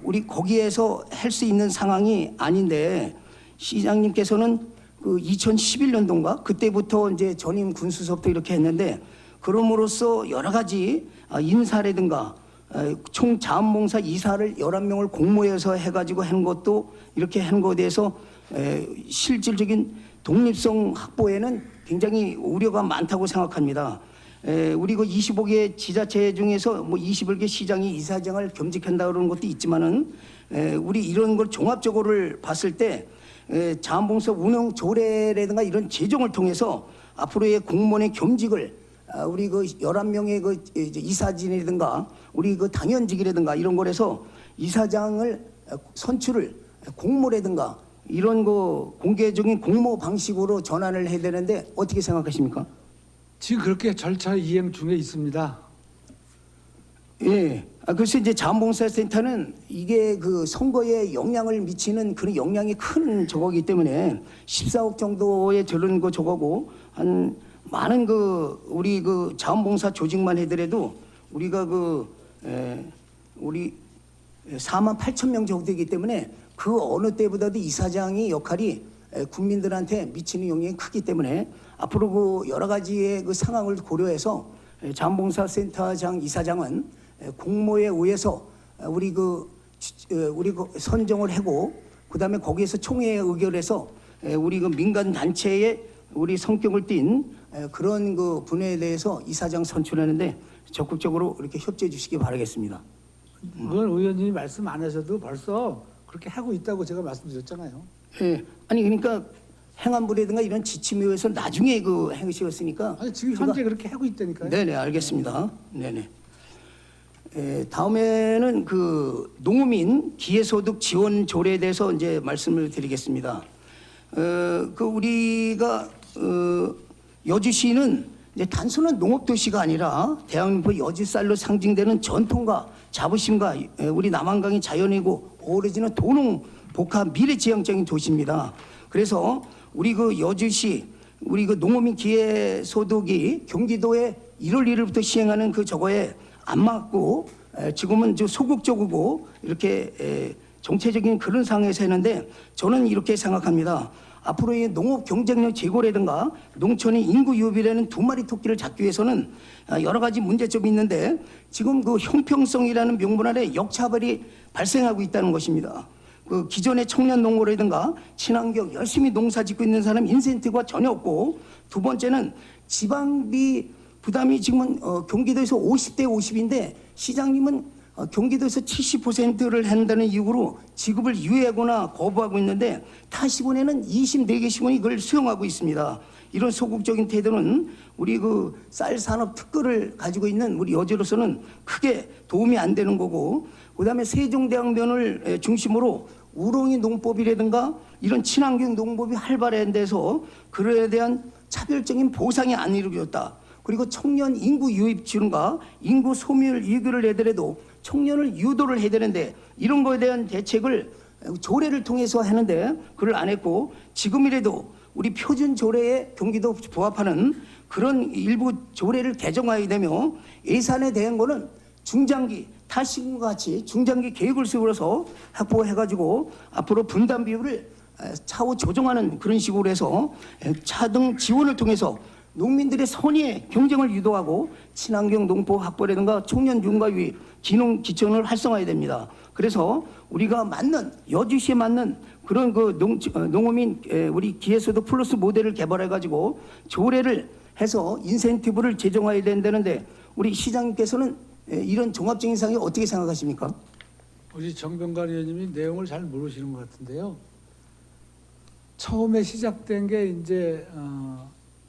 [SPEAKER 1] 우리 거기에서 할 수 있는 상황이 아닌데 시장님께서는 그 2011년도인가 그때부터 이제 전임 군수석도 이렇게 했는데 그럼으로써 여러 가지 인사라든가 총 자원봉사 이사를 11명을 공모해서 해가지고 하는 것도 이렇게 하는 것에 대해서 실질적인 독립성 확보에는 굉장히 우려가 많다고 생각합니다. 우리 그 25개 지자체 중에서 뭐 21개 시장이 이사장을 겸직한다 그러는 것도 있지만은 우리 이런 걸 종합적으로 봤을 때 자원봉사 운영 조례라든가 이런 제정을 통해서 앞으로의 공무원의 겸직을 우리 그 11명의 그 이사진이라든가 우리 그 당연직이라든가 이런 거에서 이사장을 선출을 공모라든가 이런 거 공개적인 공모 방식으로 전환을 해야 되는데 어떻게 생각하십니까?
[SPEAKER 3] 지금 그렇게 절차 이행 중에 있습니다.
[SPEAKER 1] 예. 그래서 이제 자원봉사센터는 이게 그 선거에 영향을 미치는 그런 영향이 큰 저거기 때문에 14억 정도의 저런 거 저거고 한 많은 그 우리 그 자원봉사 조직만 해더라도 우리가 우리 4만 8천 명 정도 되기 때문에 그 어느 때보다도 이사장이 역할이 국민들한테 미치는 영향이 크기 때문에 앞으로 그 여러 가지의 그 상황을 고려해서 자원봉사센터장 이사장은 공모에 의해서 우리 그 선정을 하고 그다음에 거기에서 총회에 의결해서 우리 그 민간 단체의 우리 성격을 띤 그런 그 분야에 대해서 이사장 선출하는데 적극적으로 이렇게 협조해 주시기 바라겠습니다.
[SPEAKER 3] 그건 의원님이 말씀 안 하셔도 벌써 그렇게 하고 있다고 제가 말씀드렸잖아요.
[SPEAKER 1] 예, 아니 그러니까 행안부라든가 이런 지침에 의해서 나중에 그 행시였으니까.
[SPEAKER 3] 아니 지금 현재 그렇게 하고 있다니까요.
[SPEAKER 1] 네네 알겠습니다. 네네. 다음에는 그 농민 기회소득 지원 조례에 대해서 이제 말씀을 드리겠습니다. 그 우리가 여주시는 이제 단순한 농업 도시가 아니라 대한민국 여주쌀로 상징되는 전통과 자부심과 우리 남한강이 자연이고 어우러지는 도농 복합 미래지향적인 도시입니다. 그래서 우리 그 여주시 우리 그 농어민 기회소득이 경기도에 1월 1일부터 시행하는 그 저거에 안 맞고 지금은 저 소극적이고 이렇게 정체적인 그런 상황에서 했는데 저는 이렇게 생각합니다. 앞으로의 농업 경쟁력 제고라든가 농촌의 인구 유입이라는 두 마리 토끼를 잡기 위해서는 여러 가지 문제점이 있는데 지금 그 형평성이라는 명분 아래 역차별이 발생하고 있다는 것입니다. 그 기존의 청년 농어라든가 친환경 열심히 농사 짓고 있는 사람 인센티브가 전혀 없고 두 번째는 지방비 부담이 지금은 경기도에서 50대 50인데 시장님은 경기도에서 70%를 한다는 이유로 지급을 유예하거나 거부하고 있는데 타 시군에는 24개 시군이 이걸 수용하고 있습니다. 이런 소극적인 태도는 우리 그 쌀 산업 특허를 가지고 있는 우리 여주로서는 크게 도움이 안 되는 거고 그다음에 세종대왕변을 중심으로 우롱이 농법이라든가 이런 친환경 농법이 활발한 데서 그에 대한 차별적인 보상이 안 이루어졌다. 그리고 청년 인구 유입 지원과 인구 소멸 유도를 해더라도 청년을 유도를 해야 되는데 이런 거에 대한 대책을 조례를 통해서 하는데 그걸 안 했고 지금이라도 우리 표준 조례에 경기도 부합하는 그런 일부 조례를 개정하게 되며 예산에 대한 거는 중장기 타시군과 같이 중장기 계획을 세워서 확보해가지고 앞으로 분담 비율을 차후 조정하는 그런 식으로 해서 차등 지원을 통해서 농민들의 선의의 경쟁을 유도하고 친환경 농법 확보라든가 청년 융가 유입 기농 기촌을 활성화해야 됩니다. 그래서 우리가 맞는 여주시에 맞는 그런 그 농어민 우리 기회소득 플러스 모델을 개발해 가지고 조례를 해서 인센티브를 제정해야 된다는데 우리 시장님께서는 이런 종합적인 상황이 어떻게 생각하십니까?
[SPEAKER 3] 우리 정병관 의원님이 내용을 잘 모르시는 것 같은데요. 처음에 시작된 게 이제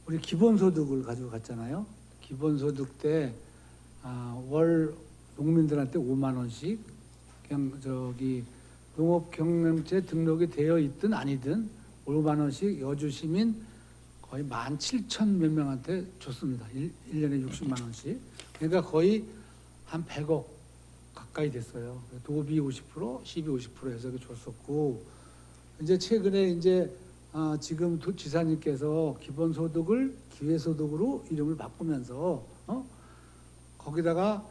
[SPEAKER 3] 우리 기본소득을 가지고 갔잖아요. 기본소득 때 월 농민들한테 5만 원씩 그냥 저기 농업경영체 등록이 되어 있든 아니든 5만 원씩 여주 시민 거의 17,000 몇 명한테 줬습니다. 1년에 60만 원씩. 그러니까 거의 한 100억 가까이 됐어요. 도비 50%, 시비 50% 해서 줬었고, 이제 최근에 이제 지금 지사님께서 기본소득을 기회소득으로 이름을 바꾸면서 거기다가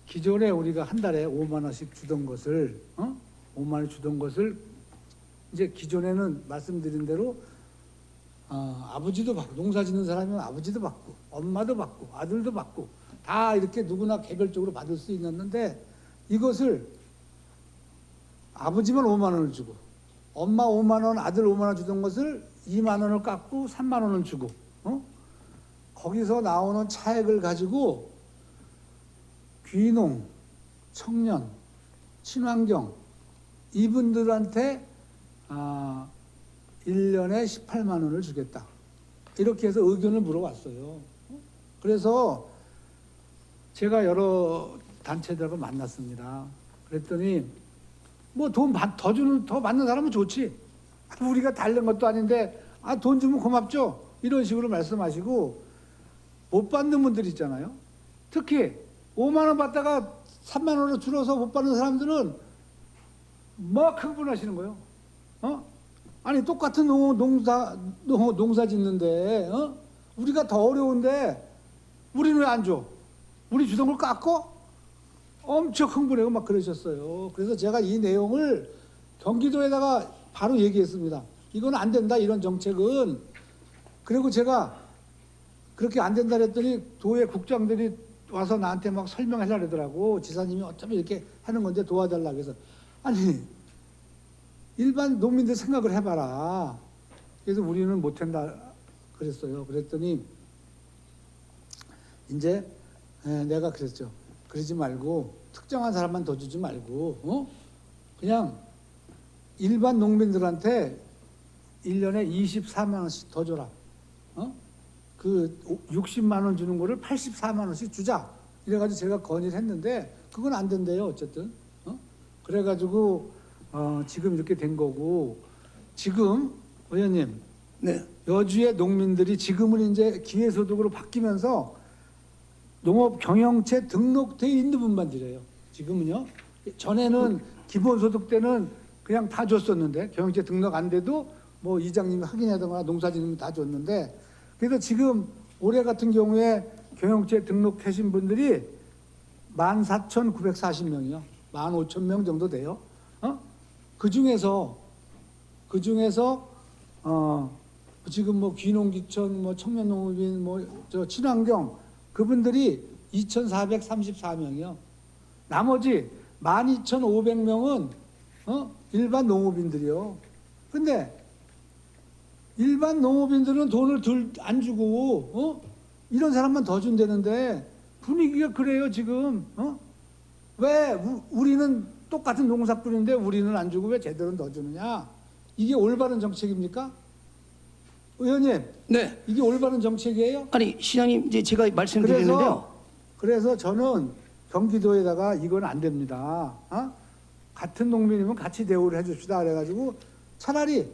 [SPEAKER 3] 기존에 우리가 한 달에 5만 원씩 주던 것을 5만 원 주던 것을 이제 기존에는 말씀드린 대로 아버지도 받고 농사 짓는 사람이면 아버지도 받고 엄마도 받고 아들도 받고 다 이렇게 누구나 개별적으로 받을 수 있었는데 이것을 아버지만 5만 원을 주고 엄마 5만 원, 아들 5만 원 주던 것을 2만 원을 깎고 3만 원을 주고 거기서 나오는 차액을 가지고 귀농, 청년, 친환경 이분들한테 1년에 18만 원을 주겠다. 이렇게 해서 의견을 물어봤어요. 그래서 제가 여러 단체들하고 만났습니다. 그랬더니 뭐 돈 더 주는 더 받는 사람은 좋지. 우리가 다른 것도 아닌데 돈 주면 고맙죠. 이런 식으로 말씀하시고 못 받는 분들 있잖아요. 특히 5만 원 받다가 3만 원을 줄어서 못 받는 사람들은 막 흥분하시는 거예요. 아니 똑같은 농사 짓는데 우리가 더 어려운데 우리는 왜 안 줘? 우리 주던 걸 깎고 엄청 흥분하고 막 그러셨어요. 그래서 제가 이 내용을 경기도에다가 바로 얘기했습니다. 이건 안 된다 이런 정책은. 그리고 제가 그렇게 안 된다 그랬더니 도의 국장들이 와서 나한테 막 설명하려고 그러더라고. 지사님이 어차피 이렇게 하는 건데 도와달라고 해서. 아니 일반 농민들 생각을 해봐라. 그래서 우리는 못한다 그랬어요. 그랬더니 이제 내가 그랬죠. 그러지 말고 특정한 사람만 더 주지 말고 그냥 일반 농민들한테 1년에 24만 원씩 더 줘라. 그 60만 원 주는 거를 84만 원씩 주자. 이래가지고 제가 건의를 했는데 그건 안 된대요. 어쨌든 그래가지고 지금 이렇게 된 거고 지금 의원님
[SPEAKER 1] 네.
[SPEAKER 3] 여주의 농민들이 지금은 이제 기회소득으로 바뀌면서 농업 경영체 등록돼 있는 분만 드려요. 지금은요. 전에는 기본소득 때는 그냥 다 줬었는데 경영체 등록 안 돼도 뭐 이장님이 확인하거나 농사짓는 다 줬는데 그래서 지금 올해 같은 경우에 경영체 등록하신 분들이 14,940명이요. 15,000명 정도 돼요. 그 중에서 지금 뭐 귀농귀촌, 뭐 청년농업인, 뭐 저 친환경 그분들이 2,434명이요. 나머지 12,500명은 일반 농업인들이요. 근데 일반 농업인들은 돈을 안 주고 이런 사람만 더 준다는데 분위기가 그래요 지금. 왜 우리는 똑같은 농사꾼인데 우리는 안 주고 왜 제대로 더 주느냐? 이게 올바른 정책입니까? 의원님,
[SPEAKER 1] 네.
[SPEAKER 3] 이게 올바른 정책이에요?
[SPEAKER 1] 아니 시장님 이제 제가 말씀드리는데요.
[SPEAKER 3] 그래서 저는 경기도에다가 이건 안 됩니다. 같은 농민이면 같이 대우를 해줍시다. 그래가지고 차라리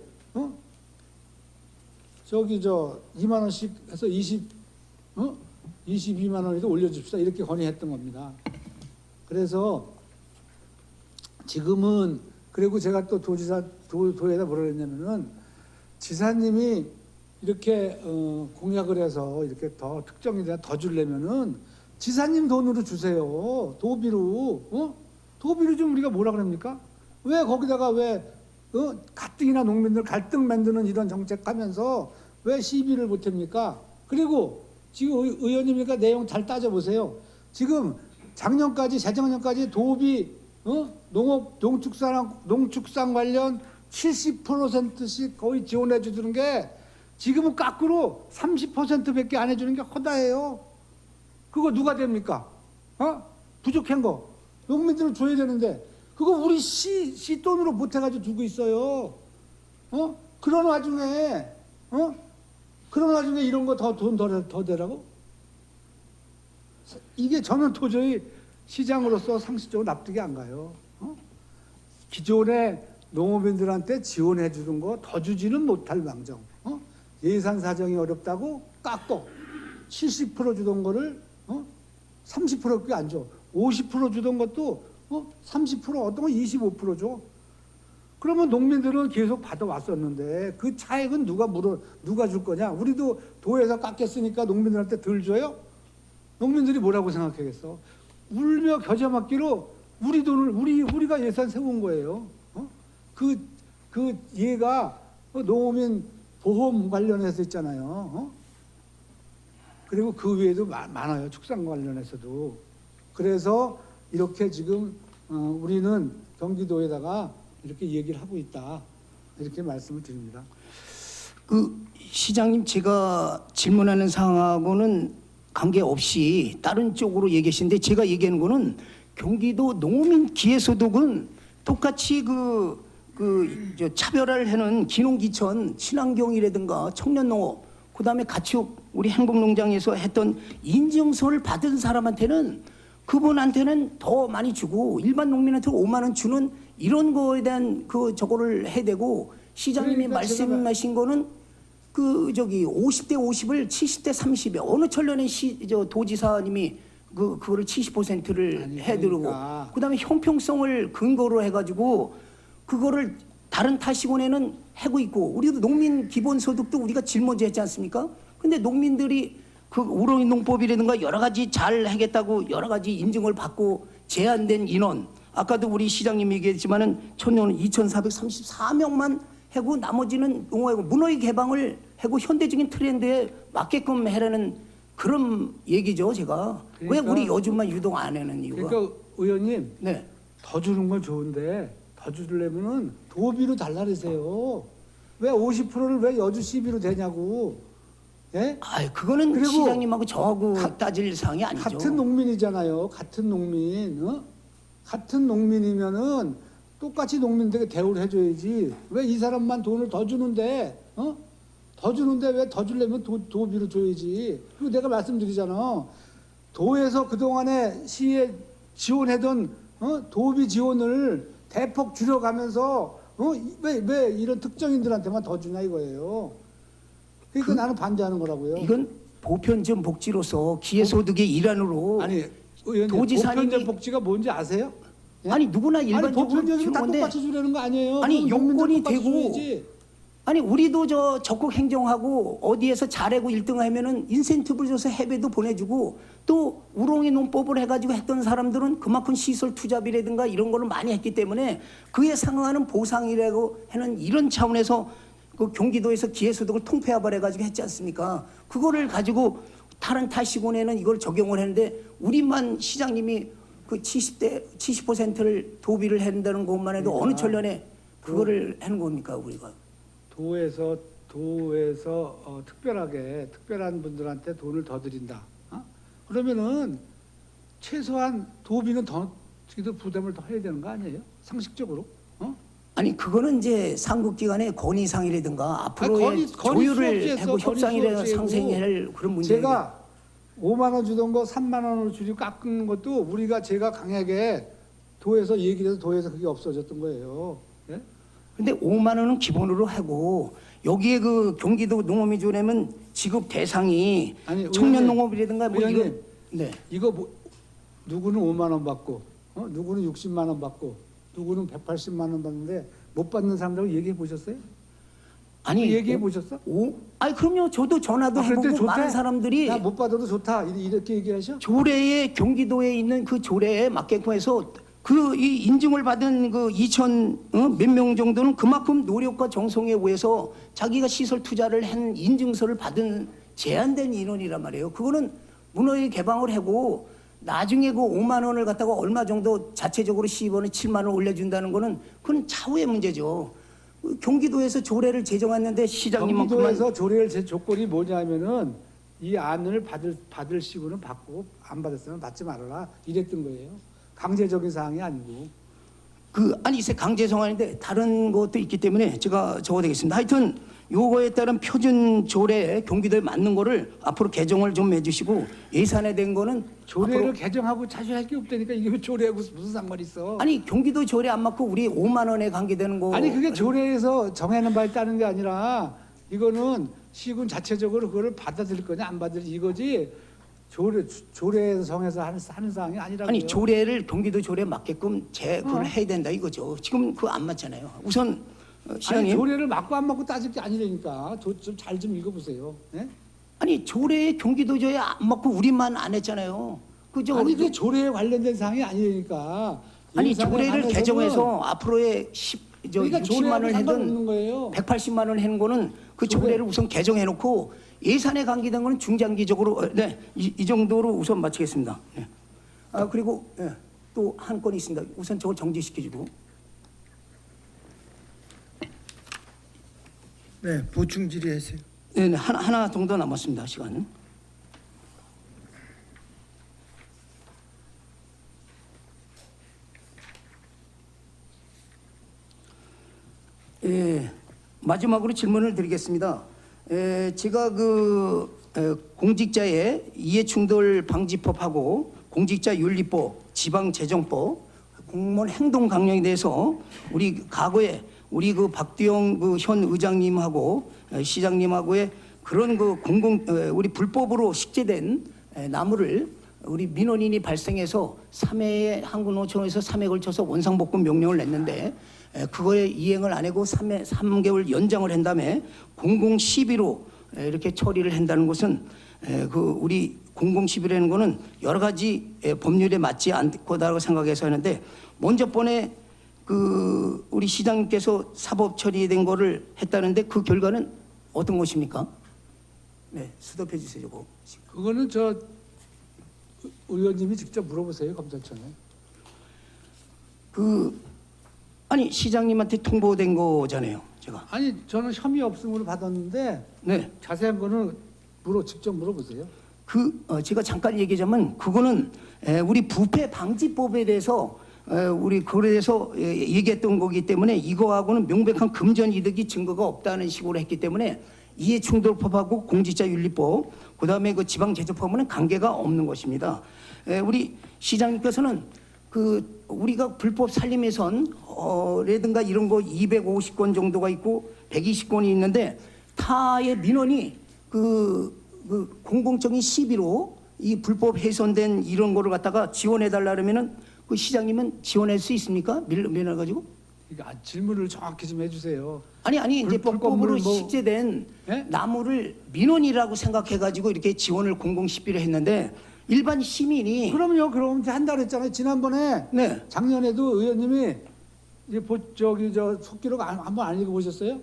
[SPEAKER 3] 저기 2만 원씩 해서 22만 원에도 올려줍시다. 이렇게 건의했던 겁니다. 그래서 지금은 그리고 제가 또 도에다 뭐라 그랬냐면은 지사님이 이렇게 공약을 해서 이렇게 더 특정인들한테 더 주려면은 지사님 돈으로 주세요. 도비로. 도비로 좀 우리가 뭐라 그럽니까? 왜 거기다가 왜 가뜩이나 농민들 갈등 만드는 이런 정책하면서 왜 시비를 못합니까? 그리고 지금 의원님이니까 내용 잘 따져보세요. 지금 작년까지 재작년까지 도비 농축산 관련 70%씩 거의 지원해 주는 게 지금은 거꾸로 30%밖에 안 해주는 게 허다해요. 그거 누가 됩니까? 부족한 거 농민들은 줘야 되는데 그거 우리 시 돈으로 못 해가지고 주고 있어요. 그런 와중에 이런 거 돈 더 대라고? 이게 저는 도저히 시장으로서 상식적으로 납득이 안 가요. 기존에 농업인들한테 지원해 주는 거 더 주지는 못할 망정. 예산 사정이 어렵다고 깎고 70% 주던 거를 30%밖에 안 줘. 50% 주던 것도 30% 어떤 건 25% 줘. 그러면 농민들은 계속 받아왔었는데 그 차액은 누가 줄 거냐? 우리도 도에서 깎였으니까 농민들한테 덜 줘요? 농민들이 뭐라고 생각하겠어? 울며 겨자 맞기로 우리 돈을 우리가 예산 세운 거예요. 그 얘가 농업인 보험 관련해서 있잖아요. 그리고 그 외에도 많아요. 축산 관련해서도. 그래서 이렇게 지금 우리는 경기도에다가 이렇게 얘기를 하고 있다. 이렇게 말씀을 드립니다.
[SPEAKER 1] 그 시장님, 제가 질문하는 사항하고는 관계없이 다른 쪽으로 얘기하시는데, 제가 얘기하는 거는 경기도 농어민 기회소득은 똑같이 저 차별화를 해놓은 기농기천, 친환경이라든가 청년농업, 그다음에 가축 우리 행복농장에서 했던 인증서를 받은 사람한테는 그분한테는 더 많이 주고 일반 농민한테 5만 원 주는 이런 거에 대한 저거를 해야 되고, 시장님이
[SPEAKER 3] 그러니까
[SPEAKER 1] 말씀하신 거는 50대 50을 70대 30에 어느 천년에 도지사님이 그거를 70%를 해드리고,
[SPEAKER 3] 그러니까.
[SPEAKER 1] 그다음에 형평성을 근거로 해가지고 그거를 다른 타시군에는 하고 있고, 우리도 농민 기본소득도 우리가 제일 먼저 했지 않습니까? 근데 농민들이 그 우렁이 농법이라든가 여러 가지 잘 하겠다고 여러 가지 인증을 받고 제한된 인원, 아까도 우리 시장님이 얘기했지만은 천년은 2,434명만 하고 나머지는 농어하고 문어의 개방을 하고 현대적인 트렌드에 맞게끔 해라는 그런 얘기죠, 제가. 왜
[SPEAKER 3] 그러니까
[SPEAKER 1] 우리 요즘만 유독 안 하는 이유가?
[SPEAKER 3] 그러니까 의원님,
[SPEAKER 1] 네.
[SPEAKER 3] 더 주는 건 좋은데 더 주려면은 도비로 달라르세요. 왜 50%를 왜 여주 시비로 되냐고. 예?
[SPEAKER 1] 그거는
[SPEAKER 3] 그리고
[SPEAKER 1] 시장님하고 저하고 따질 사항이 아니죠.
[SPEAKER 3] 같은 농민이잖아요. 같은 농민. 같은 농민이면은 똑같이 농민들에게 대우를 해줘야지. 왜 이 사람만 돈을 더 주는데, 더 주는데 왜 더 주려면 도비로 줘야지. 그리고 내가 말씀드리잖아. 도에서 그동안에 시에 지원하던 도비 지원을 대폭 줄여가면서 왜 이런 특정인들한테만 더 주냐 이거예요. 그러니까 나는 반대하는 거라고요.
[SPEAKER 1] 이건 보편적 복지로서 기회소득의 일환으로
[SPEAKER 3] 아니 의원님,
[SPEAKER 1] 도지사님이-
[SPEAKER 3] 보편적 복지가 뭔지 아세요? 예?
[SPEAKER 1] 아니 누구나
[SPEAKER 3] 아니
[SPEAKER 1] 일반적으로
[SPEAKER 3] 보편적이면
[SPEAKER 1] 주는
[SPEAKER 3] 다
[SPEAKER 1] 건데,
[SPEAKER 3] 똑같이 주려는 거 아니에요?
[SPEAKER 1] 아니,
[SPEAKER 3] 그럼 농민들
[SPEAKER 1] 요건이
[SPEAKER 3] 똑같이
[SPEAKER 1] 되고
[SPEAKER 3] 줘야지.
[SPEAKER 1] 아니 우리도 적극 행정하고 어디에서 잘하고 1등 하면은 인센티브를 줘서 해외도 보내주고, 또 우롱이 농법을 해가지고 했던 사람들은 그만큼 시설 투자비라든가 이런 거를 많이 했기 때문에 그에 상응하는 보상이라고 하는 이런 차원에서 그 경기도에서 기회소득을 통폐합해가지고 했지 않습니까? 그거를 가지고 다른 타시군에는 이걸 적용을 했는데 우리만 시장님이 그 70%를 도비를 한다는 것만 해도
[SPEAKER 3] 그러니까
[SPEAKER 1] 어느 천년에 그거를 하는 겁니까 우리가?
[SPEAKER 3] 도에서 특별한 분들한테 돈을 더 드린다. 그러면은 최소한 도비는 더 부담을 더 해야 되는 거 아니에요? 상식적으로?
[SPEAKER 1] 아니 그거는 이제 상급기관의 건의상이라든가 앞으로의
[SPEAKER 3] 건의
[SPEAKER 1] 조율을
[SPEAKER 3] 수업지에서
[SPEAKER 1] 하고
[SPEAKER 3] 건의
[SPEAKER 1] 협상이라
[SPEAKER 3] 수업지에고
[SPEAKER 1] 상생해야 할 그런 문제예요.
[SPEAKER 3] 제가 5만 원 주던 거 3만 원으로 줄이고 깎은 것도 제가 강하게 도에서 얘기를 해서 도에서 그게 없어졌던 거예요. 예?
[SPEAKER 1] 근데 5만 원은 기본으로 하고 여기에 그 경기도 농어민조례면 지급 대상이
[SPEAKER 3] 아니,
[SPEAKER 1] 청년
[SPEAKER 3] 의원님,
[SPEAKER 1] 농업이라든가 뭐 이런.
[SPEAKER 3] 의원님.
[SPEAKER 1] 네.
[SPEAKER 3] 이거 누구는 5만 원 받고 누구는 60만 원 받고 누구는 180만 원 받는데 못 받는 사람들하고 얘기해 보셨어요?
[SPEAKER 1] 아니
[SPEAKER 3] 얘기해 보셨어?
[SPEAKER 1] 아니 그럼요. 저도 전화도
[SPEAKER 3] 그런데
[SPEAKER 1] 해보고
[SPEAKER 3] 좋대?
[SPEAKER 1] 많은 사람들이
[SPEAKER 3] 나 못 받아도 좋다 이렇게 얘기하셔?
[SPEAKER 1] 조례에 경기도에 있는 그 조례에 맞게끔 해서 이 인증을 받은 그 2천 몇 명 정도는 그만큼 노력과 정성에 의해서 자기가 시설 투자를 한 인증서를 받은 제한된 인원이란 말이에요. 그거는 문어의 개방을 하고 나중에 그 5만 원을 갖다가 얼마 정도 자체적으로 시의원에 7만 원 올려준다는 거는 그건 차후의 문제죠. 경기도에서 조례를 제정했는데 시장님은
[SPEAKER 3] 경기도에서 조례를 제 조건이 뭐냐면은 이 안을 받을 시구는 받고 안 받았으면 받지 말아라 이랬던 거예요. 강제적인 사항이 아니고.
[SPEAKER 1] 아니 이제 강제성환인데 다른 것도 있기 때문에 제가 적어드리겠습니다. 하여튼 요거에 따른 표준 조례 경기도에 맞는 거를 앞으로 개정을 좀 해주시고 예산에 된 거는
[SPEAKER 3] 조례를
[SPEAKER 1] 앞으로
[SPEAKER 3] 개정하고 자주할 게 없다니까 이게 왜 조례하고 무슨 상관이 있어?
[SPEAKER 1] 아니 경기도 조례 안 맞고 우리 5만 원에 관계되는 거
[SPEAKER 3] 아니 그게 조례에서 정해놓은 바에 따른 게 아니라 이거는 시군 자체적으로 그거를 받아들일 거냐 안 받아들일 이거지 조례에서 정해서 하는 사항이 아니라고요.
[SPEAKER 1] 아니 조례를 경기도 조례에 맞게끔 그걸 해야 된다 이거죠. 지금 그거 안 맞잖아요. 우선
[SPEAKER 3] 아니
[SPEAKER 1] 시장님
[SPEAKER 3] 조례를 맞고 안 맞고 따질 게 아니라니까. 잘 좀 읽어보세요. 예?
[SPEAKER 1] 아니 조례에 경기도 조례 안 맞고 우리만 안 했잖아요. 그죠?
[SPEAKER 3] 아니 그게 조례에 관련된 사항이 아니라니까.
[SPEAKER 1] 아니
[SPEAKER 3] 예산에
[SPEAKER 1] 조례를
[SPEAKER 3] 관해서는
[SPEAKER 1] 개정해서 앞으로의 60만
[SPEAKER 3] 조례하고
[SPEAKER 1] 원을
[SPEAKER 3] 상관없는
[SPEAKER 1] 해든
[SPEAKER 3] 거예요.
[SPEAKER 1] 180만 원 하는 거는 그 조례를 우선 개정해 놓고 예산에 관계된 거는 중장기적으로 이 정도로 우선 마치겠습니다. 네. 그리고 또 한 건이 있습니다. 우선 저걸 정지시켜주고
[SPEAKER 2] 네, 보충 질의하세요.
[SPEAKER 1] 네, 하나 정도 남았습니다. 시간은. 마지막으로 질문을 드리겠습니다. 제가 공직자의 이해충돌 방지법하고 공직자윤리법, 지방재정법, 공무원 행동 강령에 대해서 우리 과거에 우리 박두영 현 의장님하고 시장님하고의 그런 우리 불법으로 식재된 나무를 우리 민원인이 발생해서 3회에 한국노총에서 3회 걸쳐서 원상복구 명령을 냈는데 그거에 이행을 안 하고 3개월 연장을 한 다음에 0012로 이렇게 처리를 한다는 것은 우리 0012라는 거는 여러 가지 법률에 맞지 않고다라고 생각해서 하는데 먼저 번에 우리 시장님께서 사법 처리된 거를 했다는데 그 결과는 어떤 것입니까? 네, 수답해 주세요. 저거.
[SPEAKER 3] 그거는 저 의원님이 직접 물어보세요 검찰청에.
[SPEAKER 1] 아니 시장님한테 통보된 거잖아요, 제가.
[SPEAKER 3] 아니 저는 혐의 없음으로 받았는데
[SPEAKER 1] 네.
[SPEAKER 3] 자세한 거는 직접 물어보세요.
[SPEAKER 1] 제가 잠깐 얘기하자면 그거는 우리 부패 방지법에 대해서 우리 거래에서 얘기했던 거기 때문에 이거하고는 명백한 금전 이득이 증거가 없다는 식으로 했기 때문에 이해충돌법하고 공직자윤리법 그다음에 지방제조법은 관계가 없는 것입니다. 우리 시장님께서는 우리가 불법 살림해선라든가 이런 거 250건 정도가 있고 120건이 있는데 타의 민원이 공공적인 시비로 이 불법 훼손된 이런 거를 갖다가 지원해 달라 그러면은 그 시장님은 지원할 수 있습니까? 민원 가지고?
[SPEAKER 3] 그러니까 질문을 정확히 좀 해주세요.
[SPEAKER 1] 아니 이제 불법으로 식재된
[SPEAKER 3] 네?
[SPEAKER 1] 나무를 민원이라고 생각해 가지고 이렇게 지원을 공공시비를 했는데 일반 시민이
[SPEAKER 3] 그럼요. 그럼 한다 그랬잖아요. 지난번에
[SPEAKER 1] 네.
[SPEAKER 3] 작년에도 의원님이 이제 저 속기록 한번 안 읽어보셨어요?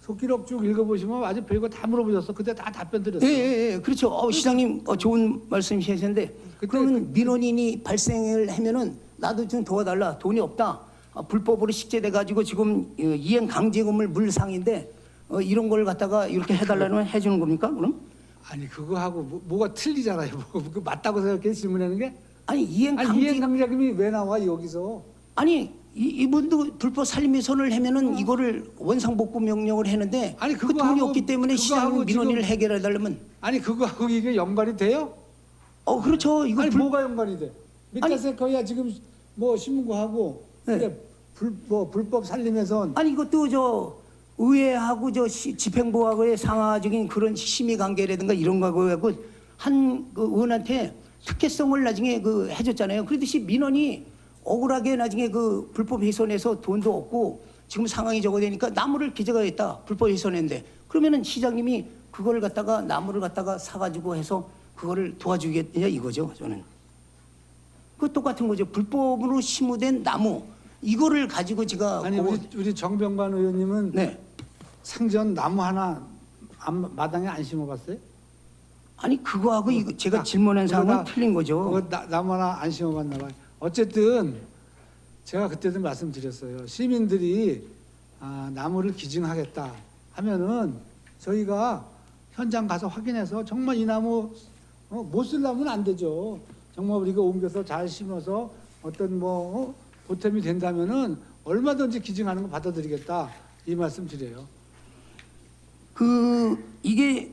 [SPEAKER 3] 속기록 쭉 읽어보시면 아주 별거 다 물어보셨어. 그때 다 답변 드렸어요.
[SPEAKER 1] 예, 그렇죠. 시장님 좋은 말씀이셨는데 그러면 민원인이 발생을 하면은 나도 좀 도와달라. 돈이 없다. 불법으로 식재돼 가지고 지금 이행 강제금을 물상인데 이런 걸 갖다가 이렇게 해달라는 해주는 겁니까? 그럼?
[SPEAKER 3] 아니 그거하고 뭐가 틀리잖아요. 그 맞다고 생각해 질문하는 게?
[SPEAKER 1] 아니 이행
[SPEAKER 3] 강제금이 왜 나와 여기서?
[SPEAKER 1] 아니 이분도 불법 살림훼손을 하면은 이거를 원상복구 명령을 했는데
[SPEAKER 3] 아니
[SPEAKER 1] 그 돈이 없기 때문에 시장님 민원인을 해결해 달라면
[SPEAKER 3] 아니 그거하고 이게 연관이 돼요?
[SPEAKER 1] 그렇죠. 이거
[SPEAKER 3] 아니 뭐가 연관이 돼? 밑에서 거야 지금 신문고하고
[SPEAKER 1] 네.
[SPEAKER 3] 불법 살림훼손
[SPEAKER 1] 아니 이것도 의회하고 집행부하고의 상하적인 그런 심의관계라든가 이런 거하고 한 의원한테 특혜성을 나중에 해줬잖아요. 그러듯이 민원이 억울하게 나중에 불법 훼손해서 돈도 없고 지금 상황이 저거 되니까 나무를 기재가했다. 불법 훼손했는데 그러면은 시장님이 그걸 갖다가 나무를 갖다가 사가지고 해서 그거를 도와주겠냐 이거죠. 저는 그 똑같은 거죠. 불법으로 심우된 나무 이거를 가지고 제가
[SPEAKER 3] 아니 우리 정병관 의원님은
[SPEAKER 1] 네.
[SPEAKER 3] 생전 나무 하나 마당에 안 심어봤어요?
[SPEAKER 1] 아니 그거하고 이거 제가 질문한 사항은 틀린 거죠.
[SPEAKER 3] 그거 나무나 안 심어봤나 봐요. 어쨌든 제가 그때도 말씀드렸어요. 시민들이 나무를 기증하겠다 하면은 저희가 현장 가서 확인해서 정말 이 나무 못 쓸 나무는 안 되죠. 정말 우리가 옮겨서 잘 심어서 어떤 보탬이 된다면은 얼마든지 기증하는 거 받아들이겠다 이 말씀 드려요.
[SPEAKER 1] 이게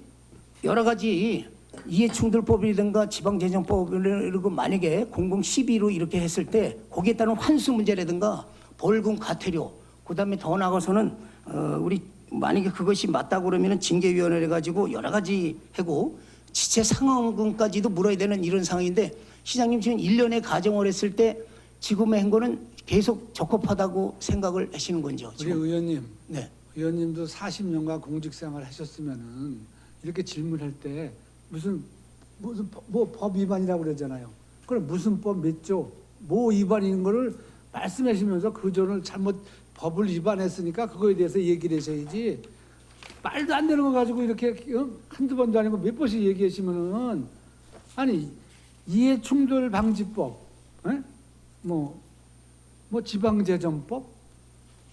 [SPEAKER 1] 여러 가지 이해충돌법이라든가 지방재정법을 그리고 만약에 공공 시비로 이렇게 했을 때 거기에 따른 환수 문제라든가 벌금 과태료 그다음에 더 나가서는 우리 만약에 그것이 맞다고 그러면은 징계위원회를 가지고 여러 가지 하고 지체 상환금까지도 물어야 되는 이런 상황인데 시장님 지금 1년에 가정을 했을 때 지금의 행거는 계속 적합하다고 생각을 하시는 건죠?
[SPEAKER 3] 우리
[SPEAKER 1] 지금?
[SPEAKER 3] 의원님,
[SPEAKER 1] 네.
[SPEAKER 3] 의원님도 40년간 공직생활 하셨으면은 이렇게 질문할 때 무슨 법 위반이라고 그러잖아요. 그럼 무슨 법 몇 조, 뭐 위반인 거를 말씀하시면서 그 전을 잘못 법을 위반했으니까 그거에 대해서 얘기를 하셔야지. 말도 안 되는 거 가지고 이렇게 한두 번도 아니고 몇 번씩 얘기하시면은 아니 이해충돌 방지법, 뭐 지방재정법,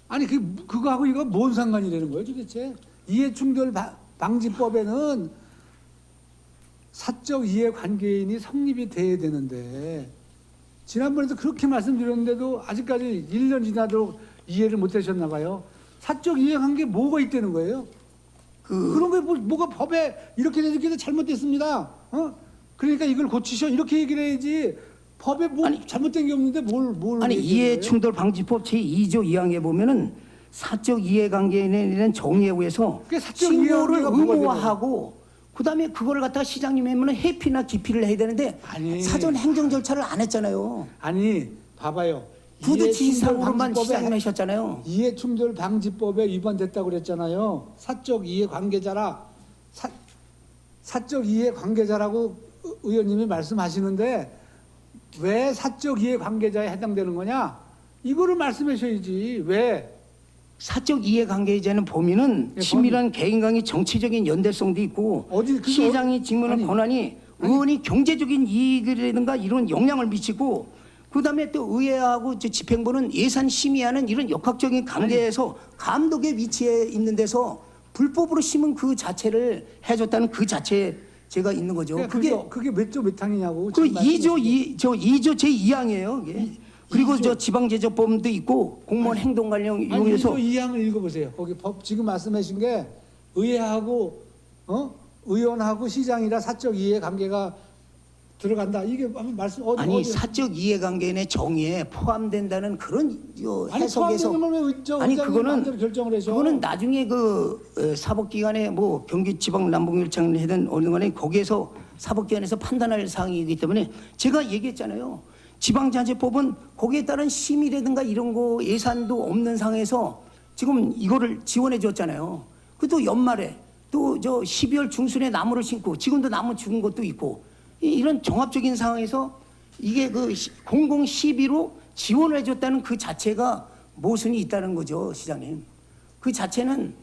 [SPEAKER 3] 아니 그거하고 이거 뭔 상관이라는 거예요 도대체? 이해충돌 방지법에는 사적 이해관계인이 성립이 돼야 되는데 지난번에도 그렇게 말씀드렸는데도 아직까지 1년 지나도록 이해를 못 하셨나 봐요. 사적 이해관계 뭐가 있다는 거예요? 그런 게 뭐가 법에 이렇게 이렇게 잘못됐습니다. 그러니까 이걸 고치셔 이렇게 얘기를 해야지. 법에 뭐 잘못된 게 없는데 뭘
[SPEAKER 1] 아니 이해충돌 방지법 제2조 2항에 보면은 사적 이해관계인에 대한 정의에 의해서
[SPEAKER 3] 그게 사적
[SPEAKER 1] 신고를
[SPEAKER 3] 이해관계가 뭐가
[SPEAKER 1] 의무화하고 그다음에 그걸 갖다가 시장님이 하면은 해피나 기피를 해야 되는데
[SPEAKER 3] 아니.
[SPEAKER 1] 사전 행정 절차를 안 했잖아요.
[SPEAKER 3] 아니 봐봐요.
[SPEAKER 1] 구두지시상으로만 시장님 하셨잖아요.
[SPEAKER 3] 이해충돌 방지법에 위반됐다고 그랬잖아요. 사적 이해관계자라 사적 이해관계자라고 의원님이 말씀하시는데 왜 사적 이해관계자에 해당되는 거냐? 이거를 말씀하셔야지. 왜?
[SPEAKER 1] 사적 이해관계자는 보면은
[SPEAKER 3] 예,
[SPEAKER 1] 친밀한 개인 간의 정치적인 연대성도 있고 시장이 직무하는 권한이 의원이 경제적인 이익이라든가 이런 영향을 미치고 그다음에 또 의회하고 집행부는 예산 심의하는 이런 역학적인 관계에서 감독의 위치에 있는 데서 불법으로 심은 그 자체를 해줬다는 그 자체에 제가 있는 거죠.
[SPEAKER 3] 그게 몇 조 몇 항이냐고.
[SPEAKER 1] 그 2조 제2항이에요. 그리고 저 지방제조법도 있고 공무원 행동 관련 이용해서
[SPEAKER 3] 2조 2항을 읽어보세요. 거기 법 지금 말씀하신 게 의회하고 의원하고 시장이라 사적 이해 관계가 들어간다. 이게 말씀
[SPEAKER 1] 아니 사적 이해관계의 정의에 포함된다는 그런 해석에서
[SPEAKER 3] 아니
[SPEAKER 1] 그거는 나중에 그 사법기관에 뭐 경기지방남북일창을 하든 어느 간에 거기에서 사법기관에서 판단할 사항이기 때문에 제가 얘기했잖아요. 지방자재법은 거기에 따른 심의라든가 이런 거 예산도 없는 상황에서 지금 이거를 지원해 줬잖아요. 그또 연말에 또 저 12월 중순에 나무를 심고 지금도 나무 죽은 것도 있고 이런 종합적인 상황에서 이게 그 공공 시비로 지원을 해줬다는 그 자체가 모순이 있다는 거죠, 시장님. 그 자체는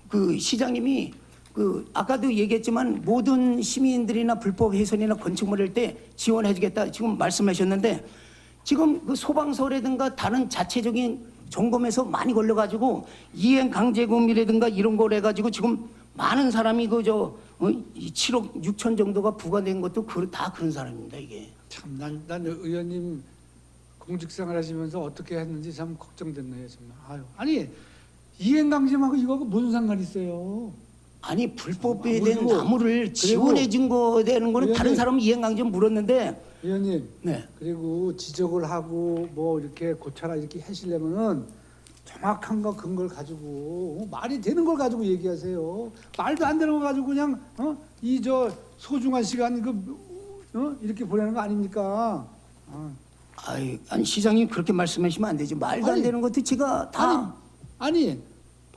[SPEAKER 1] 그 시장님이 그 아까도 얘기했지만 모든 시민들이나 불법 훼손이나 건축물 할 때 지원해주겠다 지금 말씀하셨는데 지금 그 소방서라든가 다른 자체적인 점검에서 많이 걸려가지고 이행 강제금이라든가 이런 걸 해가지고 지금 많은 사람이 그저 7억 6천 정도가 부과된 것도 다 그런 사람입니다 이게.
[SPEAKER 3] 참 난 의원님 공직생활 하시면서 어떻게 했는지 참 걱정됐네요 정말. 아니 이행 강제하고 이거하고 무슨 상관이 있어요?
[SPEAKER 1] 아니 불법에 대한 나무를 지원해 준 거 되는 거는 다른 사람은 이행 강제 물었는데.
[SPEAKER 3] 의원님.
[SPEAKER 1] 네.
[SPEAKER 3] 그리고 지적을 하고 뭐 이렇게 고쳐라 이렇게 하시려면은 정확한 거 근거를 가지고 말이 되는 걸 가지고 얘기하세요. 말도 안 되는 거 가지고 그냥 이 저 소중한 시간 이렇게 보내는 거 아닙니까?
[SPEAKER 1] 아니 시장님 그렇게 말씀하시면 안 되죠. 말도 안 되는 것도 제가 다
[SPEAKER 3] 아니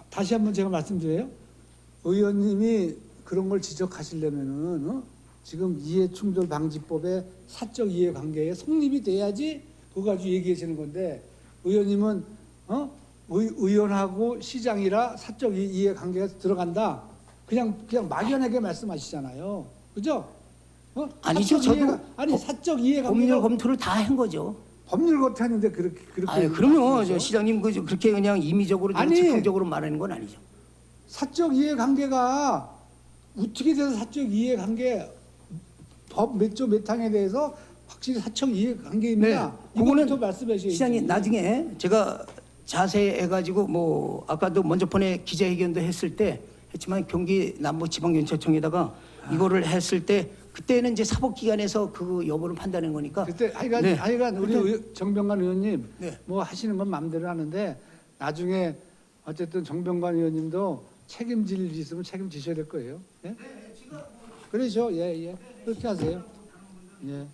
[SPEAKER 3] 다시 한번 제가 말씀드려요. 의원님이 그런 걸 지적하시려면은 지금 이해충돌 방지법의 사적 이해관계에 성립이 돼야지 그거 가지고 얘기하시는 건데 의원님은 의원하고 시장이라 사적 이해관계가 들어간다. 그냥 막연하게 말씀하시잖아요. 그죠?
[SPEAKER 1] 아니죠,
[SPEAKER 3] 사적
[SPEAKER 1] 저도
[SPEAKER 3] 이해가, 아니 사적 이해관계가
[SPEAKER 1] 법률 검토를 다 한 거죠.
[SPEAKER 3] 법률 검토하는데 그렇게
[SPEAKER 1] 아니, 그러면
[SPEAKER 3] 말씀하시죠?
[SPEAKER 1] 저 시장님 그렇게 그냥 임의적으로
[SPEAKER 3] 아니.
[SPEAKER 1] 즉흥적으로 말하는 건 아니죠.
[SPEAKER 3] 사적 이해관계가 어떻게 돼서 사적 이해관계 법 몇 조 몇 항에 대해서 확실히 사적 이해관계입니다.
[SPEAKER 1] 그거는
[SPEAKER 3] 이거부터 말씀하셔야지.
[SPEAKER 1] 시장님 나중에 제가 자세해가지고 뭐 아까도 먼저 번에 기자회견도 했을 때 했지만 경기 남부지방경찰청에다가 이거를 했을 때 그때는 이제 사법기관에서 그 여부를 판단한 거니까
[SPEAKER 3] 그때 하여간
[SPEAKER 1] 네.
[SPEAKER 3] 하여간 우리 정병관 의원님
[SPEAKER 1] 네.
[SPEAKER 3] 뭐 하시는 건 마음대로 하는데 나중에 어쨌든 정병관 의원님도 책임질 일 있으면 책임지셔야 될 거예요. 예? 그러죠. 예, 예. 그렇게 하세요. 예.